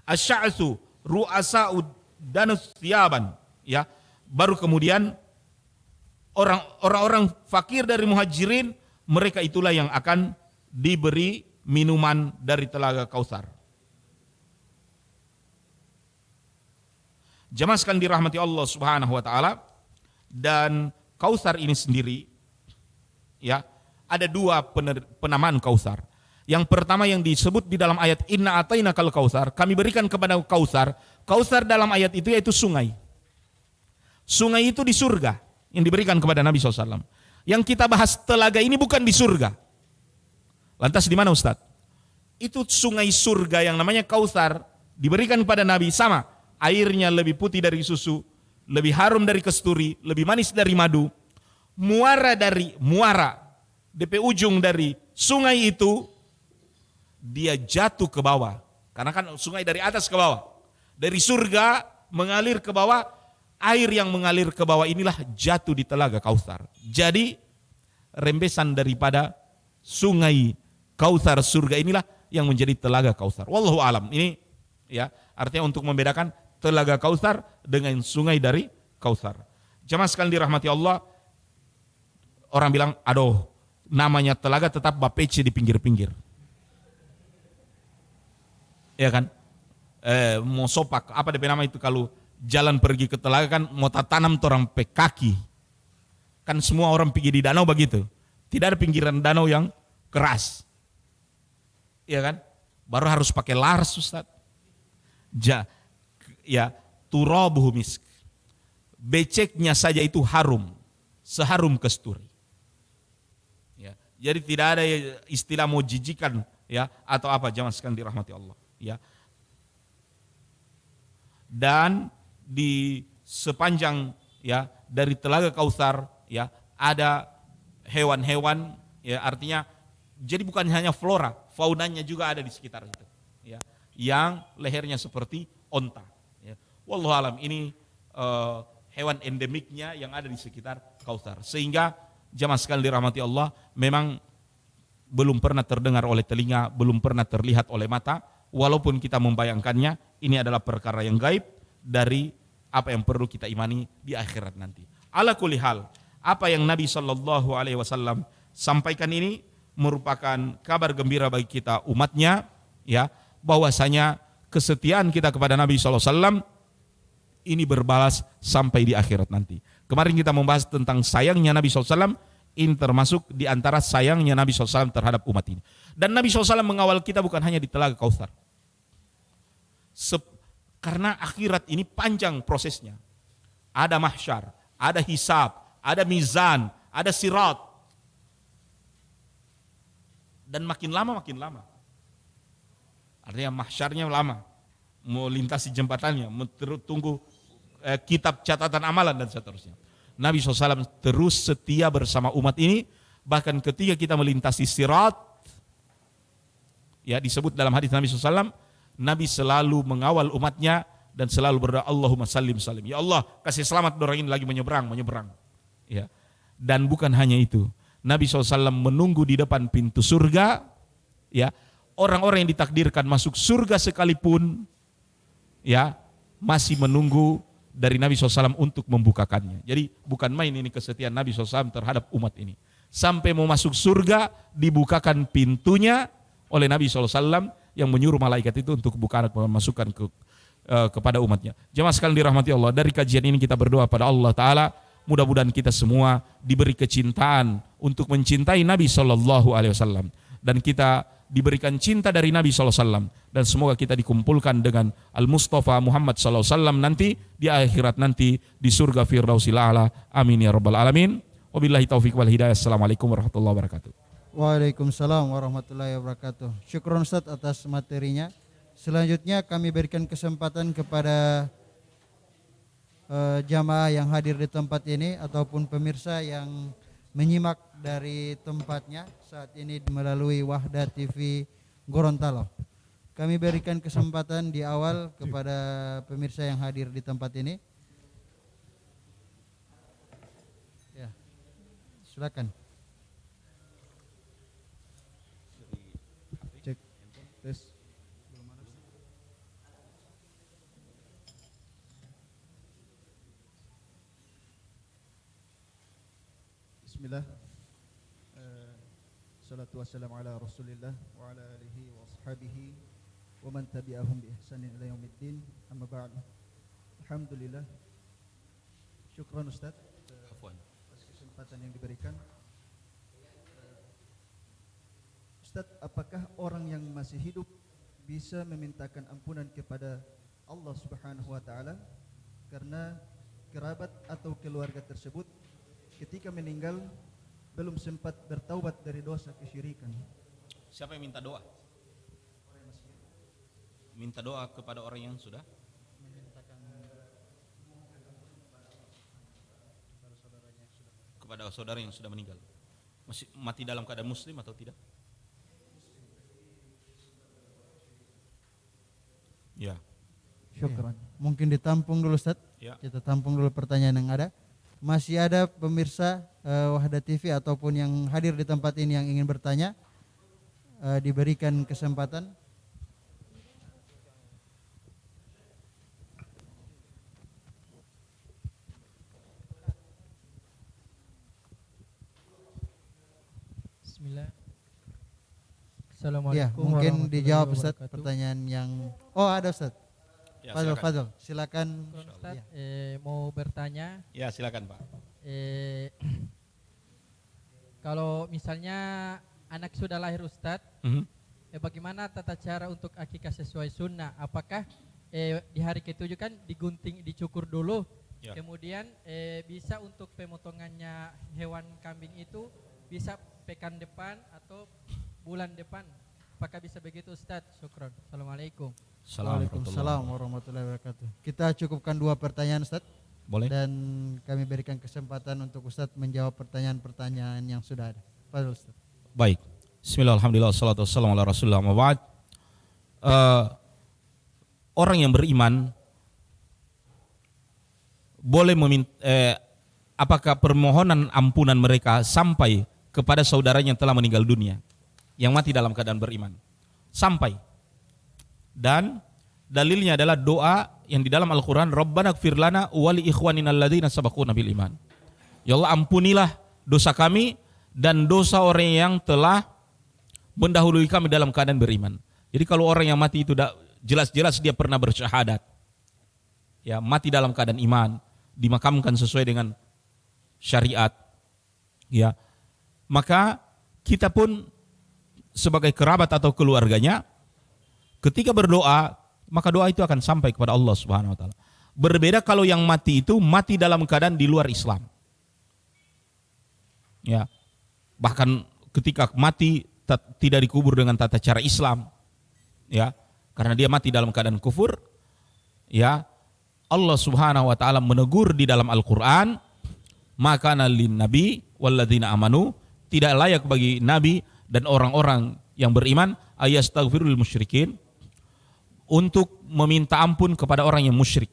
Asy'atsu ru'asa'ud danus thiyaban, ya. Baru kemudian orang-orang fakir dari muhajirin, mereka itulah yang akan diberi minuman dari telaga Kautsar. Jamaah sekalian dirahmati Allah Subhanahu wa taala, dan Kautsar ini sendiri, ya, ada dua penamaan Kautsar. Yang pertama yang disebut di dalam ayat inna atainakal kautsar, kami berikan kepada Kautsar. Kautsar dalam ayat itu yaitu sungai. Sungai itu di surga yang diberikan kepada Nabi SAW. Yang kita bahas telaga ini bukan di surga. Lantas di mana Ustaz? Itu sungai surga yang namanya Kautsar diberikan kepada Nabi, sama. Airnya lebih putih dari susu, lebih harum dari kasturi, lebih manis dari madu. Muara DP ujung dari sungai itu dia jatuh ke bawah. Karena kan sungai dari atas ke bawah. Dari surga mengalir ke bawah. Air yang mengalir ke bawah inilah jatuh di telaga Kautsar. Jadi rembesan daripada sungai Kautsar surga inilah yang menjadi telaga Kautsar. Wallahu alam. Ini, ya, artinya untuk membedakan telaga Kautsar dengan sungai dari Kautsar. Jamaah sekalian dirahmati Allah, orang bilang, aduh, namanya telaga tetap bapece di pinggir-pinggir. Ya kan? Mau sopak, apa DP nama itu kalau jalan pergi ke telaga kan mau tanam orang pe kaki. Kan semua orang pergi di danau begitu. Tidak ada pinggiran danau yang keras. Iya kan? Baru harus pakai lars, Ustaz. Ya, turabuhu misk. Beceknya saja itu harum, seharum kasturi. Ya, jadi tidak ada istilah mau jijikan, ya, atau apa, jamaah sekalian dirahmati Allah, ya. Dan di sepanjang, ya, dari telaga Kautsar, ya, ada hewan-hewan, ya, artinya jadi bukan hanya flora, faunanya juga ada di sekitar itu, ya, yang lehernya seperti onta, ya. Wallahu alam, ini hewan endemiknya yang ada di sekitar Kautsar, sehingga jamaah sekalian dirahmati Allah, memang belum pernah terdengar oleh telinga, belum pernah terlihat oleh mata, walaupun kita membayangkannya, ini adalah perkara yang gaib dari apa yang perlu kita imani di akhirat nanti. Ala kulli hal, apa yang Nabi SAW sampaikan ini merupakan kabar gembira bagi kita umatnya, ya, bahwasanya kesetiaan kita kepada Nabi SAW ini berbalas sampai di akhirat nanti. Kemarin kita membahas tentang sayangnya Nabi SAW, ini termasuk di antara sayangnya Nabi SAW terhadap umat ini. Dan Nabi SAW mengawal kita bukan hanya di telaga Kautsar. Karena akhirat ini panjang prosesnya. Ada mahsyar, ada hisab, ada mizan, ada sirat. Dan makin lama makin lama. Artinya mahsyarnya lama. Mau lintasi jembatannya, mau tunggu kitab catatan amalan dan seterusnya. Nabi SAW terus setia bersama umat ini. Bahkan ketika kita melintasi sirat, ya, disebut dalam hadis Nabi SAW, Nabi selalu mengawal umatnya dan selalu berdoa, Allahumma sallim salim. Ya Allah, kasih selamat orang ini lagi menyeberang. Ya. Dan bukan hanya itu. Nabi SAW menunggu di depan pintu surga. Ya. Orang-orang yang ditakdirkan masuk surga sekalipun, ya, masih menunggu dari Nabi SAW untuk membukakannya. Jadi bukan main ini kesetiaan Nabi SAW terhadap umat ini. Sampai mau masuk surga, dibukakan pintunya oleh Nabi SAW, yang menyuruh malaikat itu untuk buka dan memasukkan kepada umatnya. Jemaah sekalian dirahmati Allah, dari kajian ini kita berdoa pada Allah Ta'ala, mudah-mudahan kita semua diberi kecintaan untuk mencintai Nabi SAW, dan kita diberikan cinta dari Nabi SAW, dan semoga kita dikumpulkan dengan Al-Mustafa Muhammad SAW nanti di akhirat nanti di surga Firdausil A'la. Amin ya rabbal alamin. Wabillahi taufiq wal hidayah. Assalamualaikum warahmatullahi wabarakatuh. Waalaikumsalam warahmatullahi wabarakatuh. Syukron Ustaz atas materinya. Selanjutnya kami berikan kesempatan kepada jamaah yang hadir di tempat ini ataupun pemirsa yang menyimak dari tempatnya saat ini melalui Wahda TV Gorontalo. Kami berikan kesempatan di awal kepada pemirsa yang hadir di tempat ini. Ya, silakan. Cek tes. Bismillah. Salatu wassalamu ala Rasulillah wa ala alihi wa ashabihi wa man tabi'ahum bi ihsanin ila yaumiddin. Amma ba'd. Alhamdulillah. Syukran Ustaz atas kesempatan yang diberikan. Ustaz, apakah orang yang masih hidup bisa memintakan ampunan kepada Allah Subhanahu wa taala karena kerabat atau keluarga tersebut ketika meninggal belum sempat bertaubat dari dosa kesyirikan? Siapa yang minta doa? Minta doa kepada orang yang sudah kepada saudara yang sudah meninggal. Masih mati dalam keadaan muslim atau tidak? Ya. Syukran. Mungkin ditampung dulu Ustaz. Ya. Kita tampung dulu pertanyaan yang ada. Masih ada pemirsa Wahda TV ataupun yang hadir di tempat ini yang ingin bertanya, diberikan kesempatan. Bismillah. Ya, Assalamualaikum mungkin warahmatullahi dijawab Ustaz wabarakatuh. pertanyaan yang ada Ustaz. Ya, Fadl, silakan. Fadl, silakan. Ustaz, Ya. mau bertanya, Ya, silakan Pak. kalau misalnya anak sudah lahir Ustaz, Mhm. bagaimana tata cara untuk akikah sesuai sunnah? Apakah di hari ke-7 kan digunting, dicukur dulu, Ya. kemudian bisa untuk pemotongannya hewan kambing itu bisa pekan depan atau bulan depan? Apakah bisa begitu Ustaz? Syukron. Assalamualaikum. Waalaikumsalam warahmatullahi wabarakatuh. Kita cukupkan 2 pertanyaan Ustaz. Boleh? Dan kami berikan kesempatan untuk Ustadz menjawab pertanyaan-pertanyaan yang sudah ada. Fadl Ustadz. Baik. Bismillah, alhamdulillah, wassalatu wassalamu ala rasulillah, amma ba'd. Orang yang beriman boleh meminta, apakah permohonan ampunan mereka sampai kepada saudaranya yang telah meninggal dunia, yang mati dalam keadaan beriman? Sampai. Dan dalilnya adalah doa yang di dalam Al-Quran, Rabbana gfir lana wa li ikhwanina alladzina sabaquna bil iman. Ya Allah, ampunilah dosa kami dan dosa orang yang telah mendahului kami dalam keadaan beriman. Jadi kalau orang yang mati itu jelas-jelas dia pernah bersyahadat, ya, mati dalam keadaan iman, dimakamkan sesuai dengan syariat, ya, maka kita pun sebagai kerabat atau keluarganya ketika berdoa, maka doa itu akan sampai kepada Allah Subhanahu wa taala. Berbeda kalau yang mati itu mati dalam keadaan di luar Islam. Ya. Bahkan ketika mati tidak dikubur dengan tata cara Islam. Ya, karena dia mati dalam keadaan kufur. Ya. Allah Subhanahu wa taala menegur di dalam Al-Qur'an, "Maka lin nabi walladzina amanu", tidak layak bagi nabi dan orang-orang yang beriman, ayastaghfirul musyrikin, untuk meminta ampun kepada orang yang musyrik.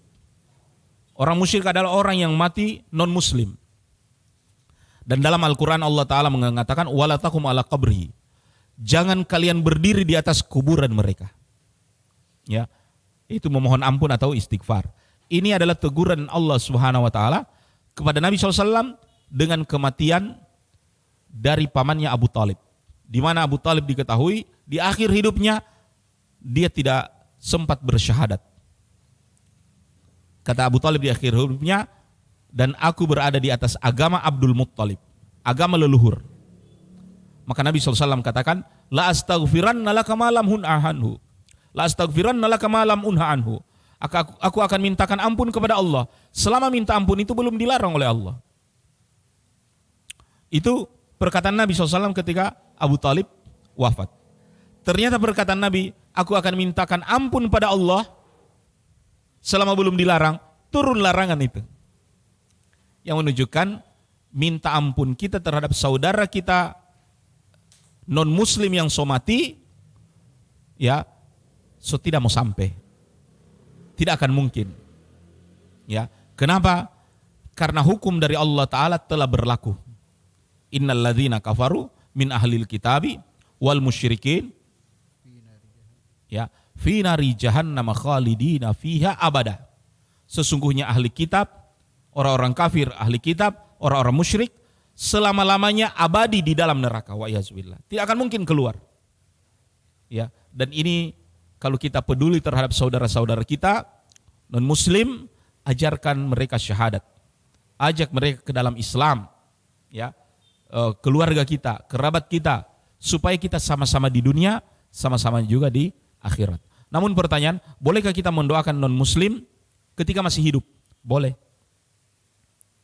Orang musyrik adalah orang yang mati non-muslim. Dan dalam Al-Quran Allah Ta'ala mengatakan, wala taqum ala qabrihi, jangan kalian berdiri di atas kuburan mereka. Ya, itu memohon ampun atau istighfar. Ini adalah teguran Allah Subhanahu wa taala kepada Nabi SAW dengan kematian dari pamannya Abu Talib. Di mana Abu Talib diketahui di akhir hidupnya dia tidak sempat bersyahadat. Kata Abu Talib di akhir hidupnya, dan aku berada di atas agama Abdul Muttalib, agama leluhur. Maka Nabi SAW katakan, la astaghfiranna laka ma lam unha anhu. La astaghfiranna laka ma lam unha anhu. Aku akan mintakan ampun kepada Allah selama minta ampun itu belum dilarang oleh Allah. Itu perkataan Nabi SAW ketika Abu Talib wafat. Ternyata perkataan Nabi, aku akan mintakan ampun pada Allah selama belum dilarang, turun larangan itu. Yang menunjukkan minta ampun kita terhadap saudara kita non muslim yang somati, ya, tidak mau sampai. Tidak akan mungkin. Ya, kenapa? Karena hukum dari Allah Ta'ala telah berlaku. Innal ladzina kafaru min ahlil kitabi wal musyrikin, ya, fi nari jahannam khalidina fiha abada. Sesungguhnya ahli kitab, orang-orang kafir ahli kitab, orang-orang musyrik selama-lamanya abadi di dalam neraka, wa iyazbillah. Tidak akan mungkin keluar. Ya, dan ini kalau kita peduli terhadap saudara-saudara kita non muslim, ajarkan mereka syahadat. Ajak mereka ke dalam Islam, ya. Keluarga kita, kerabat kita, supaya kita sama-sama di dunia, sama-sama juga di akhirat. Namun pertanyaan, bolehkah kita mendoakan non muslim ketika masih hidup? Boleh.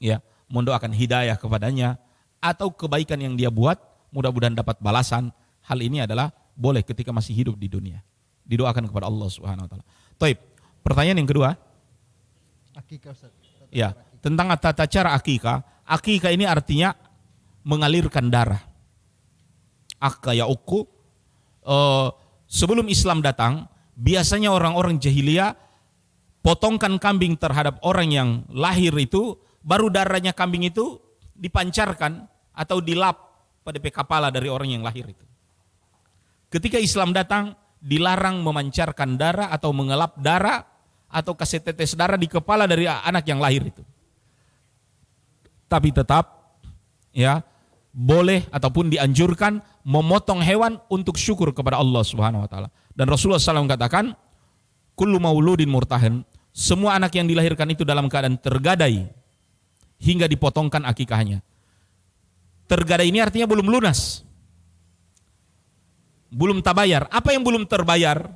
Ya, mendoakan hidayah kepadanya atau kebaikan yang dia buat, mudah-mudahan dapat balasan. Hal ini adalah boleh ketika masih hidup di dunia. Didoakan kepada Allah Subhanahu wa taala. Taib. Pertanyaan yang kedua. Akikah, Ustaz. Ya, tentang tata cara akikah. Akikah ini artinya mengalirkan darah. Akka ya uku. Sebelum Islam datang, biasanya orang-orang jahiliyah potongkan kambing terhadap orang yang lahir itu, baru darahnya kambing itu dipancarkan atau dilap pada kepala dari orang yang lahir itu. Ketika Islam datang, dilarang memancarkan darah atau mengelap darah atau kasih tetes darah di kepala dari anak yang lahir itu. Tapi tetap, ya, boleh ataupun dianjurkan memotong hewan untuk syukur kepada Allah Subhanahu wa taala. Dan Rasulullah SAW katakan, kullu mauludin murtahin, semua anak yang dilahirkan itu dalam keadaan tergadai hingga dipotongkan akikahnya. Tergadai ini artinya belum lunas, belum terbayar. Apa yang belum terbayar?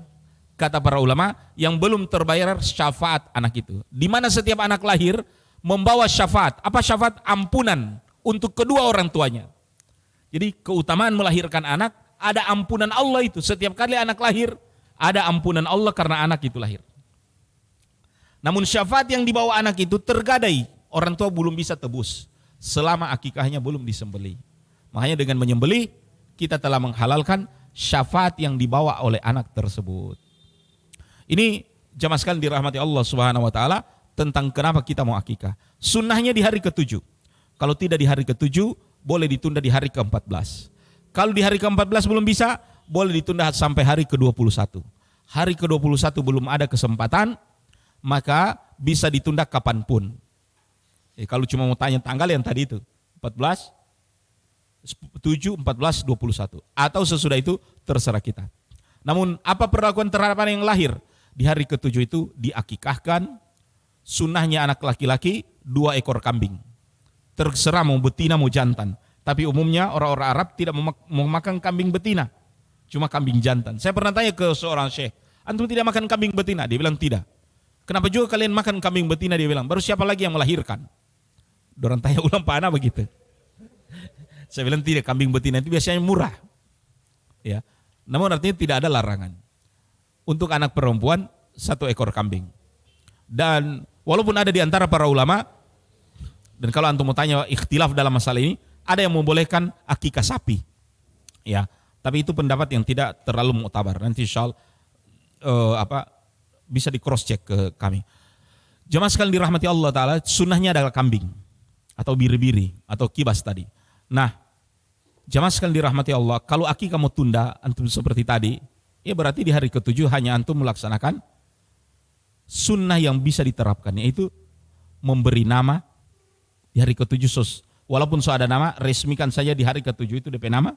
Kata para ulama, yang belum terbayar syafaat anak itu. Di mana setiap anak lahir membawa syafaat. Apa syafaat? Ampunan untuk kedua orang tuanya. Jadi keutamaan melahirkan anak, ada ampunan Allah itu. Setiap kali anak lahir, ada ampunan Allah karena anak itu lahir. Namun syafaat yang dibawa anak itu tergadai, orang tua belum bisa tebus selama akikahnya belum disembelih. Makanya dengan menyembelih, kita telah menghalalkan syafaat yang dibawa oleh anak tersebut. Ini jamaah sekalian dirahmati Allah Subhanahu wa taala, tentang kenapa kita mau akikah. Sunnahnya di hari ke-7. Kalau tidak di hari ke-7, boleh ditunda di hari ke-14. Kalau di hari ke-14 belum bisa, boleh ditunda sampai hari ke-21. Hari ke-21 belum ada kesempatan, maka bisa ditunda kapanpun. Kalau cuma mau tanya tanggal yang tadi itu, 14, 7, 14, 21. Atau sesudah itu terserah kita. Namun apa perlakuan terhadap anak yang lahir? Di hari ke-7 itu diakikahkan, sunnahnya anak laki-laki 2 ekor kambing. Terserah mau betina mau jantan. Tapi umumnya orang-orang Arab tidak mau makan kambing betina, cuma kambing jantan. Saya pernah tanya ke seorang syekh, antum tidak makan kambing betina? Dia bilang tidak. Kenapa juga kalian makan kambing betina? Dia bilang, baru siapa lagi yang melahirkan? Dorang tanya ulang pak anak begitu. Saya bilang tidak, kambing betina itu biasanya murah. Ya. Namun artinya tidak ada larangan. Untuk anak perempuan 1 ekor kambing. Dan walaupun ada di antara para ulama, dan kalau antum mau tanya ikhtilaf dalam masalah ini, ada yang membolehkan akikah sapi. Ya, tapi itu pendapat yang tidak terlalu muktabar. Nanti insyaallah bisa di cross check ke kami. Jemaah sekalian dirahmati Allah taala, sunnahnya adalah kambing atau biri-biri atau kibas tadi. Nah, jemaah sekalian dirahmati Allah, kalau akikah mau tunda antum seperti tadi, ya berarti di hari ke-7 hanya antum melaksanakan sunnah yang bisa diterapkan, yaitu memberi nama di hari ke-7 walaupun ada nama, resmikan saja di hari ke-7 itu DP nama.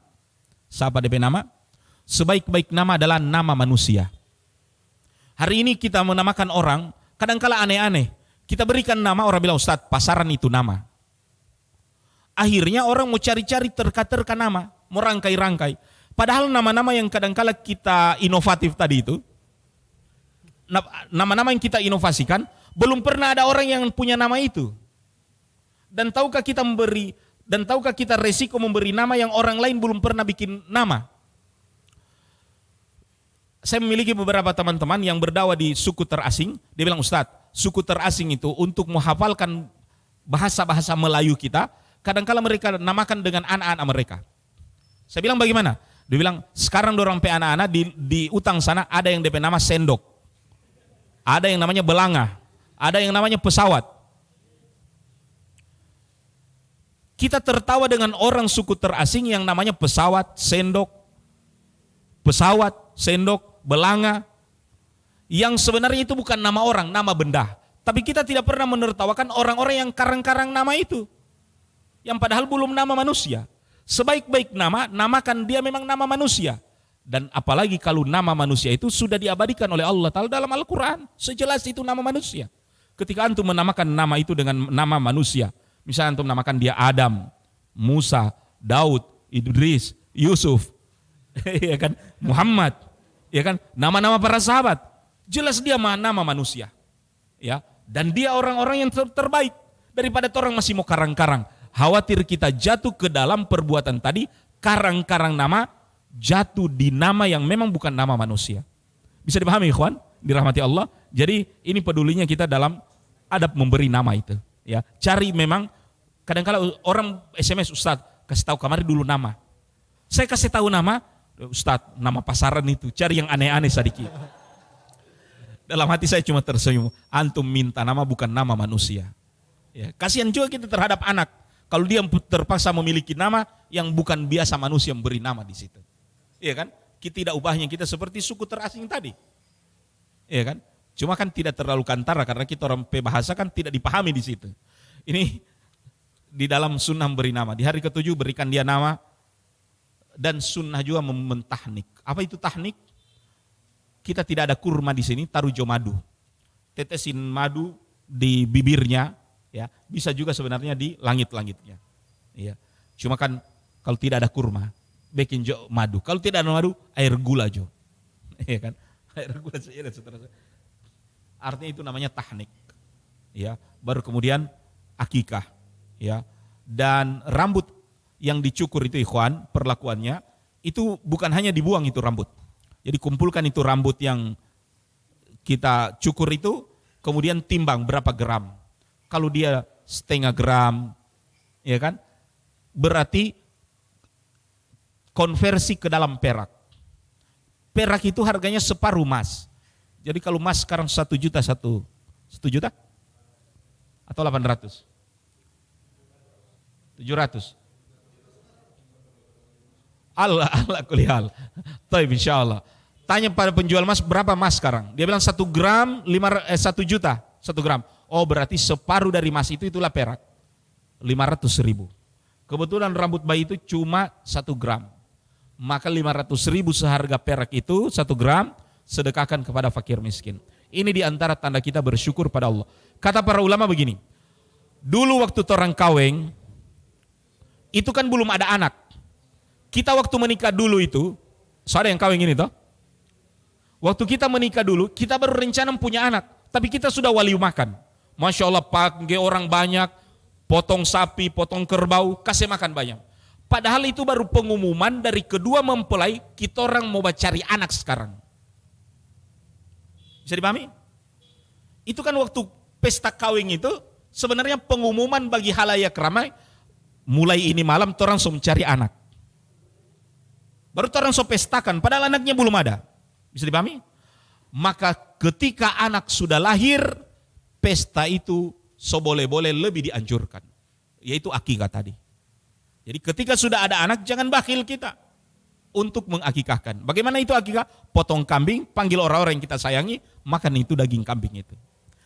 Siapa DP nama? Sebaik-baik nama adalah nama manusia. Hari ini kita menamakan orang, kadangkala aneh-aneh. Kita berikan nama, orang bilang, Ustadz, pasaran itu nama. Akhirnya orang mau cari-cari terka-terka nama. merangkai-rangkai. Padahal nama-nama yang kadangkala kita inovatif tadi itu, nama-nama yang kita inovasikan, belum pernah ada orang yang punya nama itu. Dan tahukah kita resiko memberi nama yang orang lain belum pernah bikin nama? Saya memiliki beberapa teman-teman yang berdakwah di suku terasing. Dia bilang, Ustadz, suku terasing itu untuk menghafalkan bahasa-bahasa Melayu kita, kadang-kala mereka namakan dengan anak-anak mereka. Saya bilang bagaimana? Dia bilang, sekarang dorang pe anak-anak di utang sana ada yang DP nama sendok. Ada yang namanya belanga. Ada yang namanya pesawat. Kita tertawa dengan orang suku terasing yang namanya pesawat, sendok, belanga, yang sebenarnya itu bukan nama orang, nama benda. Tapi kita tidak pernah menertawakan orang-orang yang karang-karang nama itu, yang padahal belum nama manusia. Sebaik-baik nama, namakan dia memang nama manusia. Dan apalagi kalau nama manusia itu sudah diabadikan oleh Allah Ta'ala dalam Al-Quran. Sejelas itu nama manusia. Ketika antum menamakan nama itu dengan nama manusia, misalnya antum menamakan dia Adam, Musa, Daud, Idris, Yusuf, ya kan, Muhammad, ya kan, nama-nama para sahabat, jelas dia nama manusia, ya, dan dia orang-orang yang terbaik. Daripada orang masih mau karang-karang, khawatir kita jatuh ke dalam perbuatan tadi, karang-karang nama, jatuh di nama yang memang bukan nama manusia. Bisa dipahami ikhwan, dirahmati Allah. Jadi ini pedulinya kita dalam adab memberi nama itu, ya. Cari memang, kadang-kala orang SMS, Ustadz, kasih tahu kamari dulu nama. Saya kasih tahu nama, Ustadz, nama pasaran itu, cari yang aneh-aneh sedikit. Dalam hati saya cuma tersenyum, antum minta nama bukan nama manusia. Ya, kasihan juga kita terhadap anak, kalau dia terpaksa memiliki nama yang bukan biasa manusia memberi nama di situ. Iya kan? Kita tidak ubahnya kita seperti suku terasing tadi. Iya kan? Cuma kan tidak terlalu kantara karena kita orang bahasa kan tidak dipahami di situ. Ini di dalam sunnah memberi nama. Di hari ke-7 berikan dia nama. Dan sunnah juga mentahnik. Apa itu tahnik? Kita tidak ada kurma di sini, taruh jo madu. Tetesin madu di bibirnya, ya. Bisa juga sebenarnya di langit-langitnya. Ya. Cuma kan kalau tidak ada kurma, bikin jo madu. Kalau tidak ada madu, air gula jo. Ya kan? Air gula saja dan seterusnya. Artinya itu namanya tahnik. Ya, baru kemudian akikah, ya. Dan rambut yang dicukur itu ikhwan, perlakuannya itu bukan hanya dibuang itu rambut. Jadi kumpulkan itu rambut yang kita cukur itu, kemudian timbang berapa gram. Kalau dia setengah gram, ya kan, berarti konversi ke dalam perak. Perak itu harganya separuh emas. Jadi kalau emas sekarang 1 juta 1 juta atau 800? 700. Allah kulihal. Taib insyaallah. Tanya pada penjual emas berapa emas sekarang? Dia bilang 1 gram 1 juta 1 gram. Oh berarti separuh dari emas itu itulah perak. 500.000. Kebetulan rambut bayi itu cuma 1 gram. Maka 500.000 seharga perak itu 1 gram sedekahkan kepada fakir miskin. Ini diantara tanda kita bersyukur pada Allah. Kata para ulama begini, dulu waktu orang kaweng, itu kan belum ada anak. Kita waktu menikah dulu itu, ada yang kaweng ini toh? Waktu kita menikah dulu, kita baru rencana punya anak. Tapi kita sudah wali makan. Masya Allah, panggil orang banyak, potong sapi, potong kerbau, kasih makan banyak. Padahal itu baru pengumuman dari kedua mempelai, kita orang mau cari anak sekarang. Bisa dipahami? Itu kan waktu pesta kawin itu sebenarnya pengumuman bagi halayak ramai, mulai ini malam orang so mencari anak. Baru orang so pestakan, padahal anaknya belum ada. Bisa dipahami? Maka ketika anak sudah lahir, pesta itu so boleh-boleh lebih dianjurkan. Yaitu akikah tadi. Jadi ketika sudah ada anak, jangan bakhil kita untuk mengakikahkan. Bagaimana itu akikah? Potong kambing, panggil orang-orang yang kita sayangi, makan itu daging kambing itu.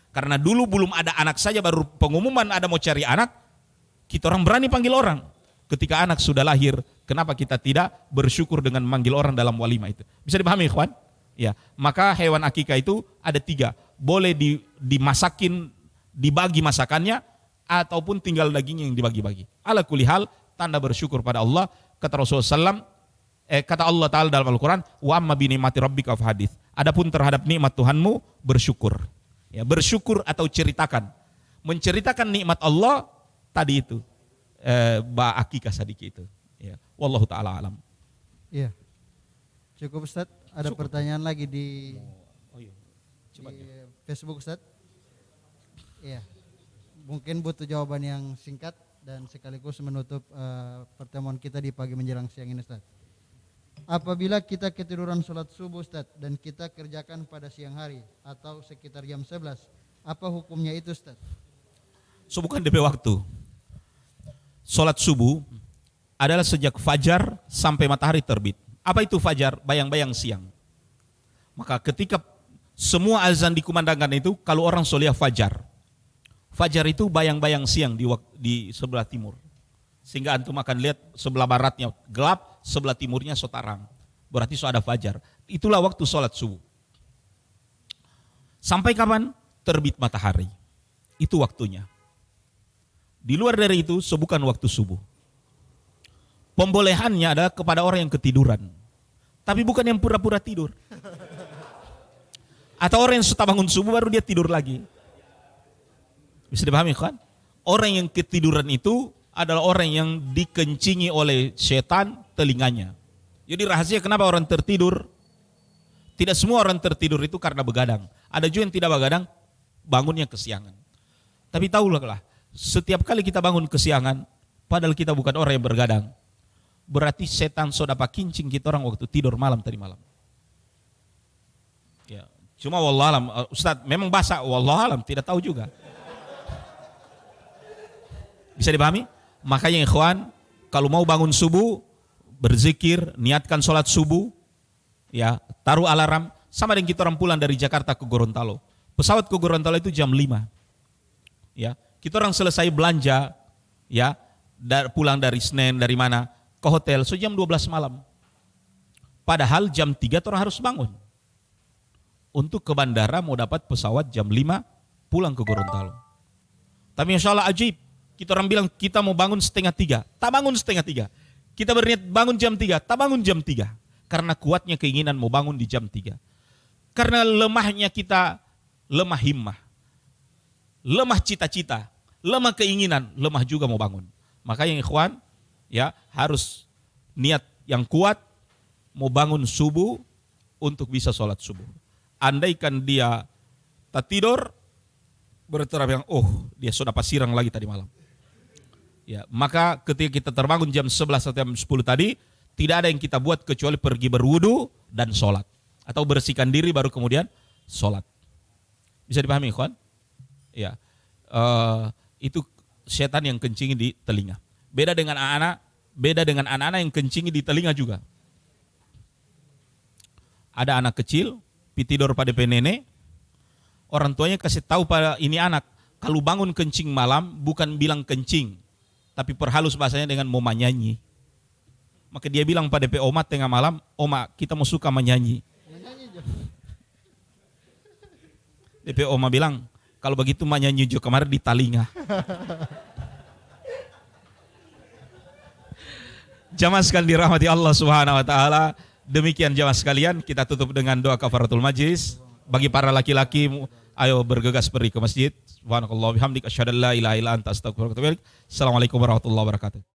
Karena dulu belum ada anak saja, baru pengumuman ada mau cari anak, kita orang berani panggil orang. Ketika anak sudah lahir, kenapa kita tidak bersyukur dengan memanggil orang dalam walimah itu? Bisa dipahami ikhwan? Ya, maka hewan akikah itu ada 3. Boleh dimasakin, dibagi masakannya, ataupun tinggal dagingnya yang dibagi-bagi. Ala kulli hal, tanda bersyukur pada Allah kata Rasulullah SAW, kata Allah Ta'ala dalam Al-Quran, wa amma bi ni'mati rabbika fahadits. Adapun terhadap nikmat Tuhanmu, bersyukur. Ya, bersyukur atau ceritakan. Menceritakan nikmat Allah tadi itu, akikah sadiki itu. Ya, wallahu ta'ala alam. Iya. Cukup Ustaz. Ada Cukup. pertanyaan lagi di, Oh iya. Coba di Facebook Ustaz. Iya. Mungkin butuh jawaban yang singkat dan sekaligus menutup pertemuan kita di pagi menjelang siang ini Ustaz. Apabila kita ketiduran sholat subuh Ustaz dan kita kerjakan pada siang hari atau sekitar jam 11, apa hukumnya itu Ustaz? So bukan DP waktu. Sholat subuh adalah sejak fajar sampai matahari terbit. Apa itu fajar? Bayang-bayang siang. Maka ketika semua azan dikumandangkan itu, kalau orang solia fajar. Fajar itu bayang-bayang siang di sebelah timur. Sehingga antum akan lihat sebelah baratnya gelap, sebelah timurnya so terang. Berarti so ada fajar. Itulah waktu sholat subuh. Sampai kapan? Terbit matahari. Itu waktunya. Di luar dari itu, so bukan waktu subuh. Pembolehannya adalah kepada orang yang ketiduran. Tapi bukan yang pura-pura tidur. Atau orang yang sudah bangun subuh baru dia tidur lagi. Bisa dipahami kan? Orang yang ketiduran itu adalah orang yang dikencingi oleh setan telinganya. Jadi rahasia kenapa orang tertidur? Tidak semua orang tertidur itu karena begadang. Ada juga yang tidak begadang, bangunnya kesiangan. Tapi tahulah, setiap kali kita bangun kesiangan, padahal kita bukan orang yang bergadang, berarti setan sudah pakincing kita orang waktu tidur malam tadi malam. Ya, cuma wallahualam, Ustaz, memang basah, wallahualam, tidak tahu juga. Bisa dipahami? Makanya ikhwan, kalau mau bangun subuh, berzikir, niatkan sholat subuh, ya, taruh alarm, sama dengan kita orang pulang dari Jakarta ke Gorontalo. Pesawat ke Gorontalo itu jam 5. Ya, kita orang selesai belanja, ya, pulang dari Senen, dari mana, ke hotel, so jam 12 malam. Padahal jam 3 orang harus bangun. Untuk ke bandara mau dapat pesawat jam 5, pulang ke Gorontalo. Tapi insya Allah ajib. Kita orang bilang kita mau bangun 2:30, tak bangun 2:30. Kita berniat bangun jam 3, tak bangun jam 3. Karena kuatnya keinginan mau bangun di jam 3. Karena lemahnya kita, lemah himmah, lemah cita-cita, lemah keinginan, lemah juga mau bangun. Makanya ikhwan, ya, harus niat yang kuat mau bangun subuh untuk bisa sholat subuh. Andaikan dia tak tidur, berterap yang, oh dia sudah pasirang lagi tadi malam. Ya, maka ketika kita terbangun jam 11 atau jam 10 tadi, tidak ada yang kita buat kecuali pergi berwudu dan sholat. Atau bersihkan diri baru kemudian sholat. Bisa dipahami ikhwan? Ya, itu setan yang kencingi di telinga. Beda dengan anak-anak yang kencingi di telinga juga. Ada anak kecil, tidur pada nenek, orang tuanya kasih tahu pada ini anak, kalau bangun kencing malam bukan bilang kencing, tapi perhalus bahasanya dengan mau menyanyi. Maka dia bilang pada oma tengah malam, oma kita mau suka menyanyi. DP oma bilang, kalau begitu menyanyi juga kemarin di telinga. Jamaah sekalian dirahmati Allah Subhanahu wa taala. Demikian jamaah sekalian, kita tutup dengan doa kafaratul majlis. Bagi para laki-laki, ayo bergegas pergi ke masjid. Subhanakallah bihamdik asyhadu an la ilaha illa anta astaghfiruka wa atubu ilaik. Assalamualaikum warahmatullahi wabarakatuh.